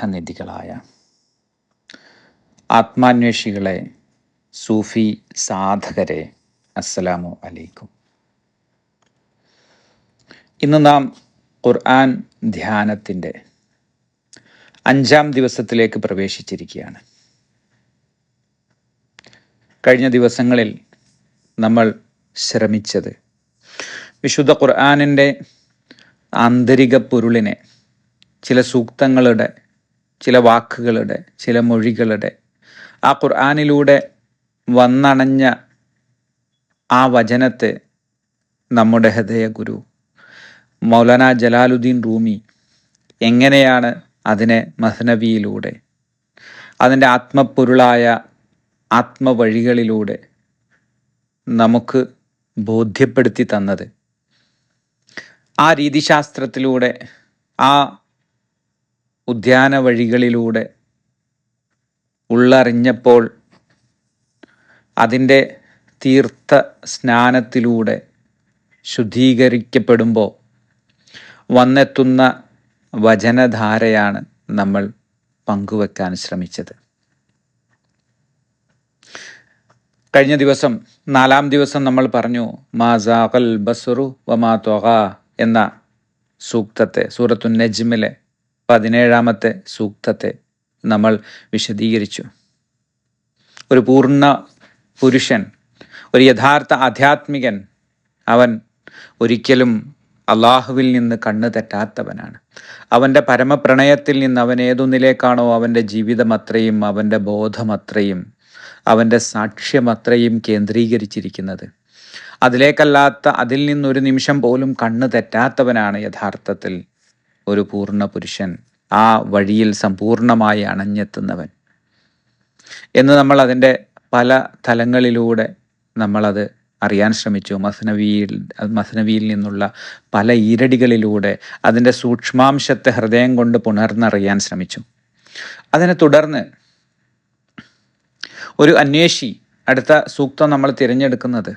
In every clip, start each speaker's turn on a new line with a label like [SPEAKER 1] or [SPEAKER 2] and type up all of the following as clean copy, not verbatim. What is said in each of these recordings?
[SPEAKER 1] സ്നേഹനിധികളായ ആത്മാന്വേഷികളെ, സൂഫി സാധകരെ, അസ്സലാമു അലൈക്കും. ഇന്ന് നാം ഖുർആൻ ധ്യാനത്തിൻ്റെ 5-ാം ദിവസത്തിലേക്ക് പ്രവേശിച്ചിരിക്കുകയാണ്. കഴിഞ്ഞ ദിവസങ്ങളിൽ നമ്മൾ ശ്രമിച്ചത് വിശുദ്ധ ഖുർആനിൻ്റെ ആന്തരിക പൊരുളിനെ, ചില സൂക്തങ്ങളുടെ, ചില വാക്കുകളുടെ, ചില മൊഴികളുടെ, ആ ഖുർആനിലൂടെ വന്നണഞ്ഞ ആ വചനത്തെ നമ്മുടെ ഹൃദയ ഗുരു മൗലാന ജലാലുദ്ദീൻ റൂമി എങ്ങനെയാണ് അതിനെ മസ്നവിയിലൂടെ, അതിൻ്റെ ആത്മപ്പൊരുളായ ആത്മവഴികളിലൂടെ നമുക്ക് ബോധ്യപ്പെടുത്തി തന്നത്, ആ രീതിശാസ്ത്രത്തിലൂടെ, ആ ഉദ്യാന വഴികളിലൂടെ ഉള്ളറിഞ്ഞപ്പോൾ, അതിൻ്റെ തീർത്ഥ സ്നാനത്തിലൂടെ ശുദ്ധീകരിക്കപ്പെടുമ്പോൾ വന്നെത്തുന്ന വചനധാരയാണ് നമ്മൾ പങ്കുവെക്കാൻ ശ്രമിച്ചത്. കഴിഞ്ഞ ദിവസം 4-ാം ദിവസം നമ്മൾ പറഞ്ഞു മാസാഖൽ ബസ്റു വമാ ത്വഗ എന്ന സൂക്തത്തെ, സൂറത്തുൻ നജ്മിലെ 17-ാമത്തെ സൂക്തത്തെ നമ്മൾ വിശദീകരിച്ചു. ഒരു പൂർണ്ണ പുരുഷൻ, ഒരു യഥാർത്ഥ ആധ്യാത്മികൻ, അവൻ ഒരിക്കലും അള്ളാഹുവിൽ നിന്ന് കണ്ണ് തെറ്റാത്തവനാണ്. അവൻ്റെ പരമപ്രണയത്തിൽ നിന്ന് അവൻ ഏതൊന്നിലേക്കാണോ അവൻ്റെ ജീവിതമത്രയും, അവൻ്റെ ബോധമത്രയും, അവൻ്റെ സാക്ഷ്യമത്രയും കേന്ദ്രീകരിച്ചിരിക്കുന്നത്, അതിലേക്കല്ലാത്ത, അതിൽ നിന്നൊരു നിമിഷം പോലും കണ്ണ് തെറ്റാത്തവനാണ് യഥാർത്ഥത്തിൽ ഒരു പൂർണ്ണ പുരുഷൻ, ആ വഴിയിൽ സമ്പൂർണമായി അണഞ്ഞെത്തുന്നവൻ എന്ന് നമ്മൾ അതിൻ്റെ പല തലങ്ങളിലൂടെ നമ്മളത് അറിയാൻ ശ്രമിച്ചു. മസ്നവിയിൽ നിന്നുള്ള പല ഈരടികളിലൂടെ അതിൻ്റെ സൂക്ഷ്മാംശത്തെ ഹൃദയം കൊണ്ട് പുണർന്നറിയാൻ ശ്രമിച്ചു. അതിനെ തുടർന്ന് ഒരു അന്വേഷി, അടുത്ത സൂക്തം നമ്മൾ തിരഞ്ഞെടുക്കുന്നത്,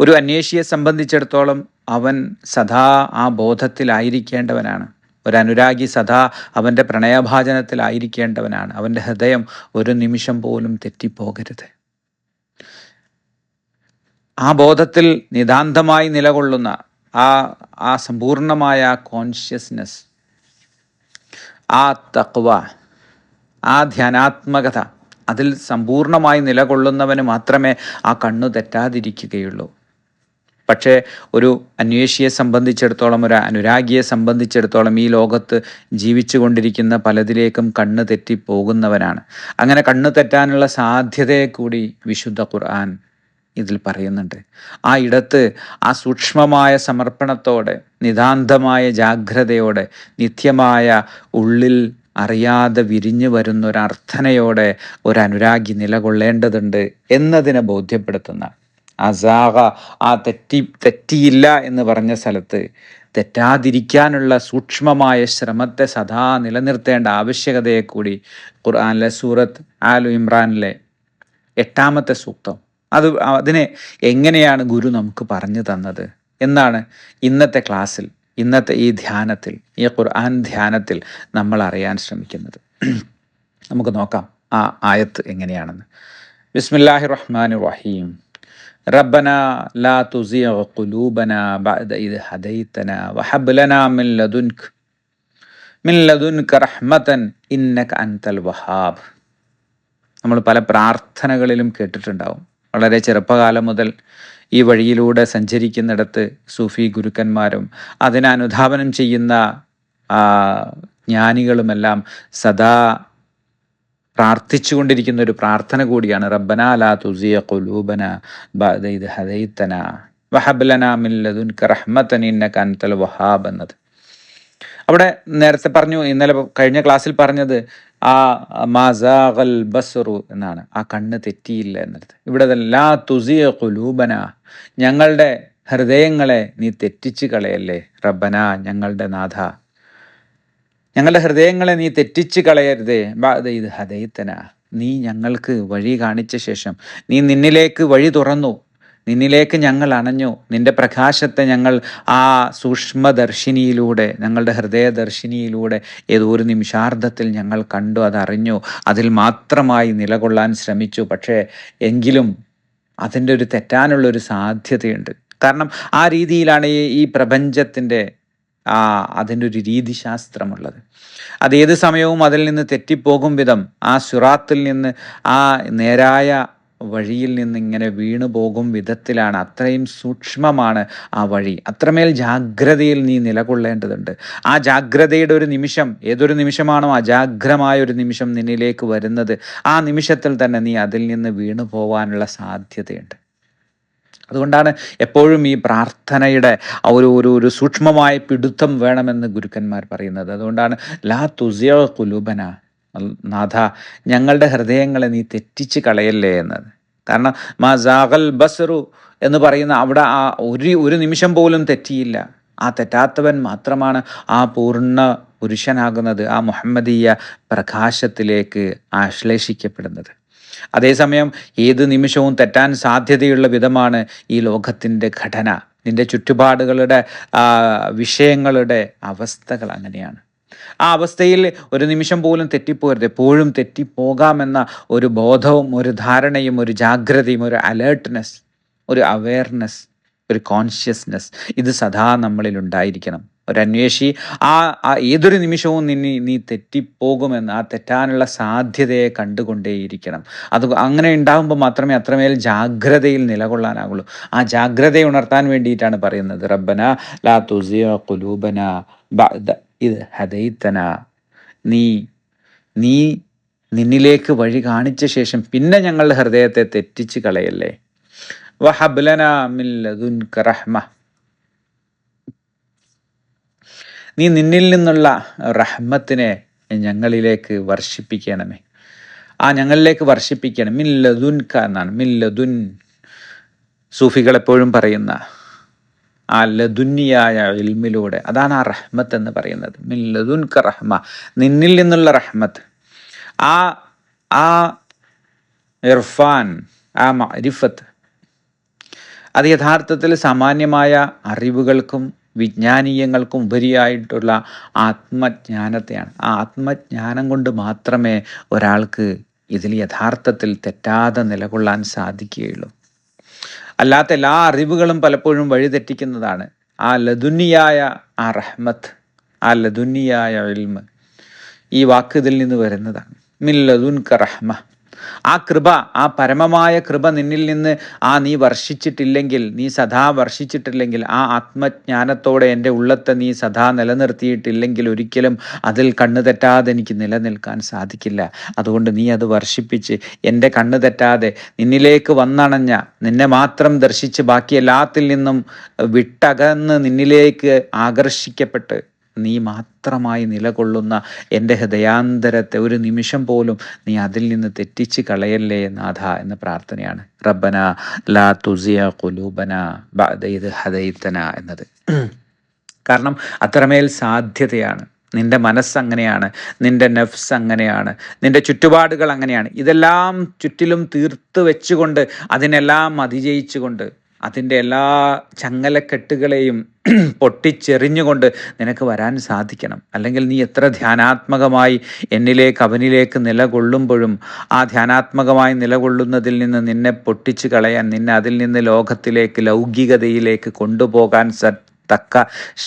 [SPEAKER 1] ഒരു അന്വേഷിയെ സംബന്ധിച്ചിടത്തോളം അവൻ സദാ ആ ബോധത്തിലായിരിക്കേണ്ടവനാണ്. ഒരു അനുരാഗി സദാ അവൻ്റെ പ്രണയഭാജനത്തിലായിരിക്കേണ്ടവനാണ്. അവൻ്റെ ഹൃദയം ഒരു നിമിഷം പോലും തെറ്റിപ്പോകരുത്. ആ ബോധത്തിൽ നിതാന്തമായി നിലകൊള്ളുന്ന ആ സമ്പൂർണമായ കോൺഷ്യസ്നെസ്, ആ തഖ്വ, ആ ധ്യാനാത്മകത, അതിൽ സമ്പൂർണമായി നിലകൊള്ളുന്നവന് മാത്രമേ ആ കണ്ണു തെറ്റാതിരിക്കുകയുള്ളൂ. പക്ഷേ ഒരു അന്വേഷിയെ സംബന്ധിച്ചിടത്തോളം, ഒരു അനുരാഗിയെ സംബന്ധിച്ചിടത്തോളം ഈ ലോകത്ത് ജീവിച്ചു കൊണ്ടിരിക്കുന്ന പലതിലേക്കും കണ്ണ് തെറ്റിപ്പോകുന്നവനാണ്. അങ്ങനെ കണ്ണ് തെറ്റാനുള്ള സാധ്യതയെ കൂടി വിശുദ്ധ ഖുർആൻ ഇതിൽ പറയുന്നുണ്ട്. ആ ഇടത്ത് ആ സൂക്ഷ്മമായ സമർപ്പണത്തോടെ, നിതാന്തമായ ജാഗ്രതയോടെ, നിത്യമായ ഉള്ളിൽ അറിയാതെ വിരിഞ്ഞു വരുന്ന ഒരർത്ഥനയോടെ ഒരു അനുരാഗി നിലകൊള്ളേണ്ടതുണ്ട് എന്നതിനെ ബോധ്യപ്പെടുത്തുന്ന, അസാഗ, ആ തെറ്റിയില്ല എന്ന് പറഞ്ഞ സ്ഥലത്ത് തെറ്റാതിരിക്കാനുള്ള സൂക്ഷ്മമായ ശ്രമത്തെ സദാ നിലനിർത്തേണ്ട ആവശ്യകതയെ കൂടി ഖുർആനിലെ സൂറത്ത് ആൽ ഇമ്രാനിലെ 8-ാമത്തെ സൂക്തം, അതിനെ എങ്ങനെയാണ് ഗുരു നമുക്ക് പറഞ്ഞു തന്നത് എന്നാണ് ഇന്നത്തെ ക്ലാസ്സിൽ, ഇന്നത്തെ ഈ ധ്യാനത്തിൽ, ഈ ഖുർആൻ ധ്യാനത്തിൽ നമ്മൾ അറിയാൻ ശ്രമിക്കുന്നത്. നമുക്ക് നോക്കാം ആ ആയത്ത് എങ്ങനെയാണെന്ന്. ബിസ്മില്ലാഹിർ റഹ്മാനിർ റഹീം. റബ്ബനാ ലാ തുസിഗ് ഖുലൂബനാ ബഅദ ഇദ് ഹദൈതനാ വഹബ് ലനാ മിൻ ലദുൻക റഹ്മതൻ ഇന്നക അൻതൽ വഹാബ്. നമ്മൾ പല പ്രാർത്ഥനകളിലും കേട്ടിട്ടുണ്ടാവും. വളരെ ചെറുപ്പകാലം മുതൽ ഈ വഴിയിലൂടെ സഞ്ചരിക്കുന്നിടത്ത് സൂഫി ഗുരുക്കന്മാരും അതിനെ അനുധാവനം ചെയ്യുന്ന ജ്ഞാനികളുമെല്ലാം സദാ പ്രാർത്ഥിച്ചുകൊണ്ടിരിക്കുന്ന ഒരു പ്രാർത്ഥന കൂടിയാണ് റബ്ബനാ ലാ തുസിഗ് ഖുലൂബനാ ബഅദ ഇദ് ഹദൈതനാ വഹബ് ലനാ മിൻ ലദുൻക റഹ്മതൻ ഇന്നക അൻതൽ വഹാബ് എന്നത്. അവിടെ നേരത്തെ പറഞ്ഞു, ഇന്നലെ കഴിഞ്ഞ ക്ലാസ്സിൽ പറഞ്ഞത് ആ മാസാഖൽ ബസ്റു എന്നാണ്, ആ കണ്ണ് തെറ്റിയില്ല എന്നത്. ഇവിടെ ലാ തുസിഗ് ഖുലൂബനാ, ഞങ്ങളുടെ ഹൃദയങ്ങളെ നീ തെറ്റിച്ച് കളയല്ലേ റബ്ബന, ഞങ്ങളുടെ നാഥ, ഞങ്ങളുടെ ഹൃദയങ്ങളെ നീ തെറ്റിച്ച് കളയരുതേ. ബഅദ ഇദ് ഹദൈതനാ, നീ ഞങ്ങൾക്ക് വഴി കാണിച്ച ശേഷം, നീ നിന്നിലേക്ക് വഴി തുറന്നു, നിന്നിലേക്ക് ഞങ്ങൾ അണഞ്ഞു, നിന്റെ പ്രകാശത്തെ ഞങ്ങൾ ആ സൂക്ഷ്മദർശിനിയിലൂടെ, ഞങ്ങളുടെ ഹൃദയദർശിനിയിലൂടെ ഏതോ ഒരു നിമിഷാർദ്ധത്തിൽ ഞങ്ങൾ കണ്ടു, അതറിഞ്ഞു, അതിൽ മാത്രമായി നിലകൊള്ളാൻ ശ്രമിച്ചു. പക്ഷേ എങ്കിലും അതിൻ്റെ ഒരു തെറ്റാനുള്ളൊരു സാധ്യതയുണ്ട്. കാരണം ആ രീതിയിലാണ് ഈ പ്രപഞ്ചത്തിൻ്റെ അതിൻ്റെ ഒരു രീതിശാസ്ത്രമുള്ളത്. അത് ഏത് സമയവും അതിൽ നിന്ന് തെറ്റിപ്പോകും വിധം ആ സിറാത്തിൽ നിന്ന്, ആ നേരായ വഴിയിൽ നിന്ന് ഇങ്ങനെ വീണു പോകും വിധത്തിലാണ്. അത്രയും സൂക്ഷ്മമാണ് ആ വഴി. അത്രമേൽ ജാഗ്രതയിൽ നീ നിലകൊള്ളേണ്ടതുണ്ട്. ആ ജാഗ്രതയുടെ ഒരു നിമിഷം, ഏതൊരു നിമിഷമാണോ അജാഗ്രമായ ഒരു നിമിഷം നിന്നിലേക്ക് വരുന്നത്, ആ നിമിഷത്തിൽ തന്നെ നീ അതിൽ നിന്ന് വീണു പോവാനുള്ള സാധ്യതയുണ്ട്. അതുകൊണ്ടാണ് എപ്പോഴും ഈ പ്രാർത്ഥനയുടെ ഒരു ഒരു ഒരു സൂക്ഷ്മമായ പിടുത്തം വേണമെന്ന് ഗുരുക്കന്മാർ പറയുന്നത്. അതുകൊണ്ടാണ് ലാ തുസിയ ഖുലൂബന, നാഥ ഞങ്ങളുടെ ഹൃദയങ്ങളെ നീ തെറ്റിച്ച് കളയല്ലേ എന്നത്. കാരണം മസാഗൽ ബസറു എന്ന് പറയുന്ന അവിടെ ആ ഒരു നിമിഷം പോലും തെറ്റിയില്ല. ആ തെറ്റാത്തവൻ മാത്രമാണ് ആ പൂർണ്ണ പുരുഷനാകുന്നത്, ആ മുഹമ്മദീയ പ്രകാശത്തിലേക്ക് ആശ്ലേഷിക്കപ്പെടുന്നത്. അതേസമയം ഏത് നിമിഷവും തെറ്റാൻ സാധ്യതയുള്ള വിധമാണ് ഈ ലോകത്തിൻ്റെ ഘടന. നിന്റെ ചുറ്റുപാടുകളുടെ വിഷയങ്ങളുടെ അവസ്ഥകൾ അങ്ങനെയാണ്. ആ അവസ്ഥയിൽ ഒരു നിമിഷം പോലും തെറ്റിപ്പോകരുത്. എപ്പോഴും തെറ്റിപ്പോകാമെന്ന ഒരു ബോധവും ഒരു ധാരണയും ഒരു ജാഗ്രതയും ഒരു അലേർട്ട്നെസ്, ഒരു അവെയർനെസ്, ഒരു കോൺഷ്യസ്നെസ് ഇത് സദാ നമ്മളിൽ ഉണ്ടായിരിക്കണം. ഒരു അന്വേഷി ഏതൊരു നിമിഷവും നീ തെറ്റിപ്പോകുമെന്ന്, ആ തെറ്റാനുള്ള സാധ്യതയെ കണ്ടുകൊണ്ടേയിരിക്കണം. അങ്ങനെ ഉണ്ടാകുമ്പോൾ മാത്രമേ അത്രമേൽ ജാഗ്രതയിൽ നിലകൊള്ളാനാകുള്ളൂ. ആ ജാഗ്രതയെ ഉണർത്താൻ വേണ്ടിയിട്ടാണ് പറയുന്നത്, റബ്ബന ലാ തുസിയ ഖുലൂബന ബഅദ ഇദ് ഹദൈതന. നീ നിന്നിലേക്ക് വഴി കാണിച്ച ശേഷം പിന്നെ ഞങ്ങളുടെ ഹൃദയത്തെ തെറ്റിച്ച് കളയല്ലേ. വഹബ് ലനാ മിൻ ലദുൻക റഹ്മ, നീ നിന്നിൽ നിന്നുള്ള റഹ്മത്തിനെ ഞങ്ങളിലേക്ക് വർഷിപ്പിക്കണമേ. ഞങ്ങളിലേക്ക് വർഷിപ്പിക്കണം. മിൻ ലദുൻക എന്നാണ്. മിൻ ലദുൻ സൂഫികൾ എപ്പോഴും പറയുന്ന ആ ലദുന്നിയായ ഇൽമിലൂടെ, അതാണ് ആ റഹ്മത്ത് എന്ന് പറയുന്നത്. മിൻ ലദുൻക റഹ്മ, നിന്നിൽ നിന്നുള്ള റഹ്മത്ത്. ആ ഇർഫാൻ, ആ മഅരിഫത്ത്, അത് യഥാർത്ഥത്തിൽ സാമാന്യമായ അറിവുകൾക്കും വിജ്ഞാനീയങ്ങൾക്കും ഉപരിയായിട്ടുള്ള ആത്മജ്ഞാനത്തെയാണ്. ആ ആത്മജ്ഞാനം കൊണ്ട് മാത്രമേ ഒരാൾക്ക് ഇതിൽ യഥാർത്ഥത്തിൽ തെറ്റാതെ നിലകൊള്ളാൻ സാധിക്കുകയുള്ളൂ. അല്ലാത്ത എല്ലാ അറിവുകളും പലപ്പോഴും വഴിതെറ്റിക്കുന്നതാണ്. ആ ലദുന്നിയായ ആ റഹ്മത്ത്, ആ ലദുന്നിയായ ഇൽമ്, ഈ വാക്ക് ഇതിൽ നിന്ന് വരുന്നതാണ്. മിൻ ലദുൻക റഹ്മ, ആ കൃപ, ആ പരമമായ കൃപ നിന്നിൽ നിന്ന് നീ വർഷിച്ചിട്ടില്ലെങ്കിൽ, നീ സദാ വർഷിച്ചിട്ടില്ലെങ്കിൽ, ആ ആത്മജ്ഞാനത്തോടെ എൻ്റെ ഉള്ളത്തെ നീ സദാ നിലനിർത്തിയിട്ടില്ലെങ്കിൽ ഒരിക്കലും അതിൽ കണ്ണു തെറ്റാതെ എനിക്ക് നിലനിൽക്കാൻ സാധിക്കില്ല. അതുകൊണ്ട് നീ അത് വർഷിപ്പിച്ച് എൻ്റെ കണ്ണു തെറ്റാതെ നിന്നിലേക്ക് വന്നണഞ്ഞ, നിന്നെ മാത്രം ദർശിച്ച് ബാക്കി എല്ലാത്തിൽ നിന്നും വിട്ടകന്ന് നിന്നിലേക്ക് ആകർഷിക്കപ്പെട്ട് നീ മാത്രമായി നിലകൊള്ളുന്ന എൻ്റെ ഹൃദയാന്തരത്തെ ഒരു നിമിഷം പോലും നീ അതിൽ നിന്ന് തെറ്റിച്ച് കളയല്ലേ നാഥ എന്ന പ്രാർത്ഥനയാണ് റബ്ബന ലാ തുസിയ ഖുലൂബന ബഅദ ഇദ് ഹദൈതന എന്നത്. കാരണം അത്രമേൽ സാധ്യതയാണ്. നിന്റെ മനസ്സങ്ങനെയാണ്, നിന്റെ നഫ്സ് അങ്ങനെയാണ്, നിന്റെ ചുറ്റുപാടുകൾ അങ്ങനെയാണ്. ഇതെല്ലാം ചുറ്റിലും തീർത്ത് വെച്ചുകൊണ്ട്, അതിനെല്ലാം അതിജയിച്ചുകൊണ്ട്, അതിൻ്റെ എല്ലാ ചങ്ങലക്കെട്ടുകളെയും പൊട്ടിച്ചെറിഞ്ഞുകൊണ്ട് നിനക്ക് വരാൻ സാധിക്കണം. അല്ലെങ്കിൽ നീ എത്ര ധ്യാനാത്മകമായി അവനിലേക്ക് നിലകൊള്ളുമ്പോഴും ആ ധ്യാനാത്മകമായി നിലകൊള്ളുന്നതിൽ നിന്ന് നിന്നെ പൊട്ടിച്ചു കളയാൻ, നിന്നെ അതിൽ നിന്ന് ലോകത്തിലേക്ക്, ലൗകികതയിലേക്ക് കൊണ്ടുപോകാൻ തക്ക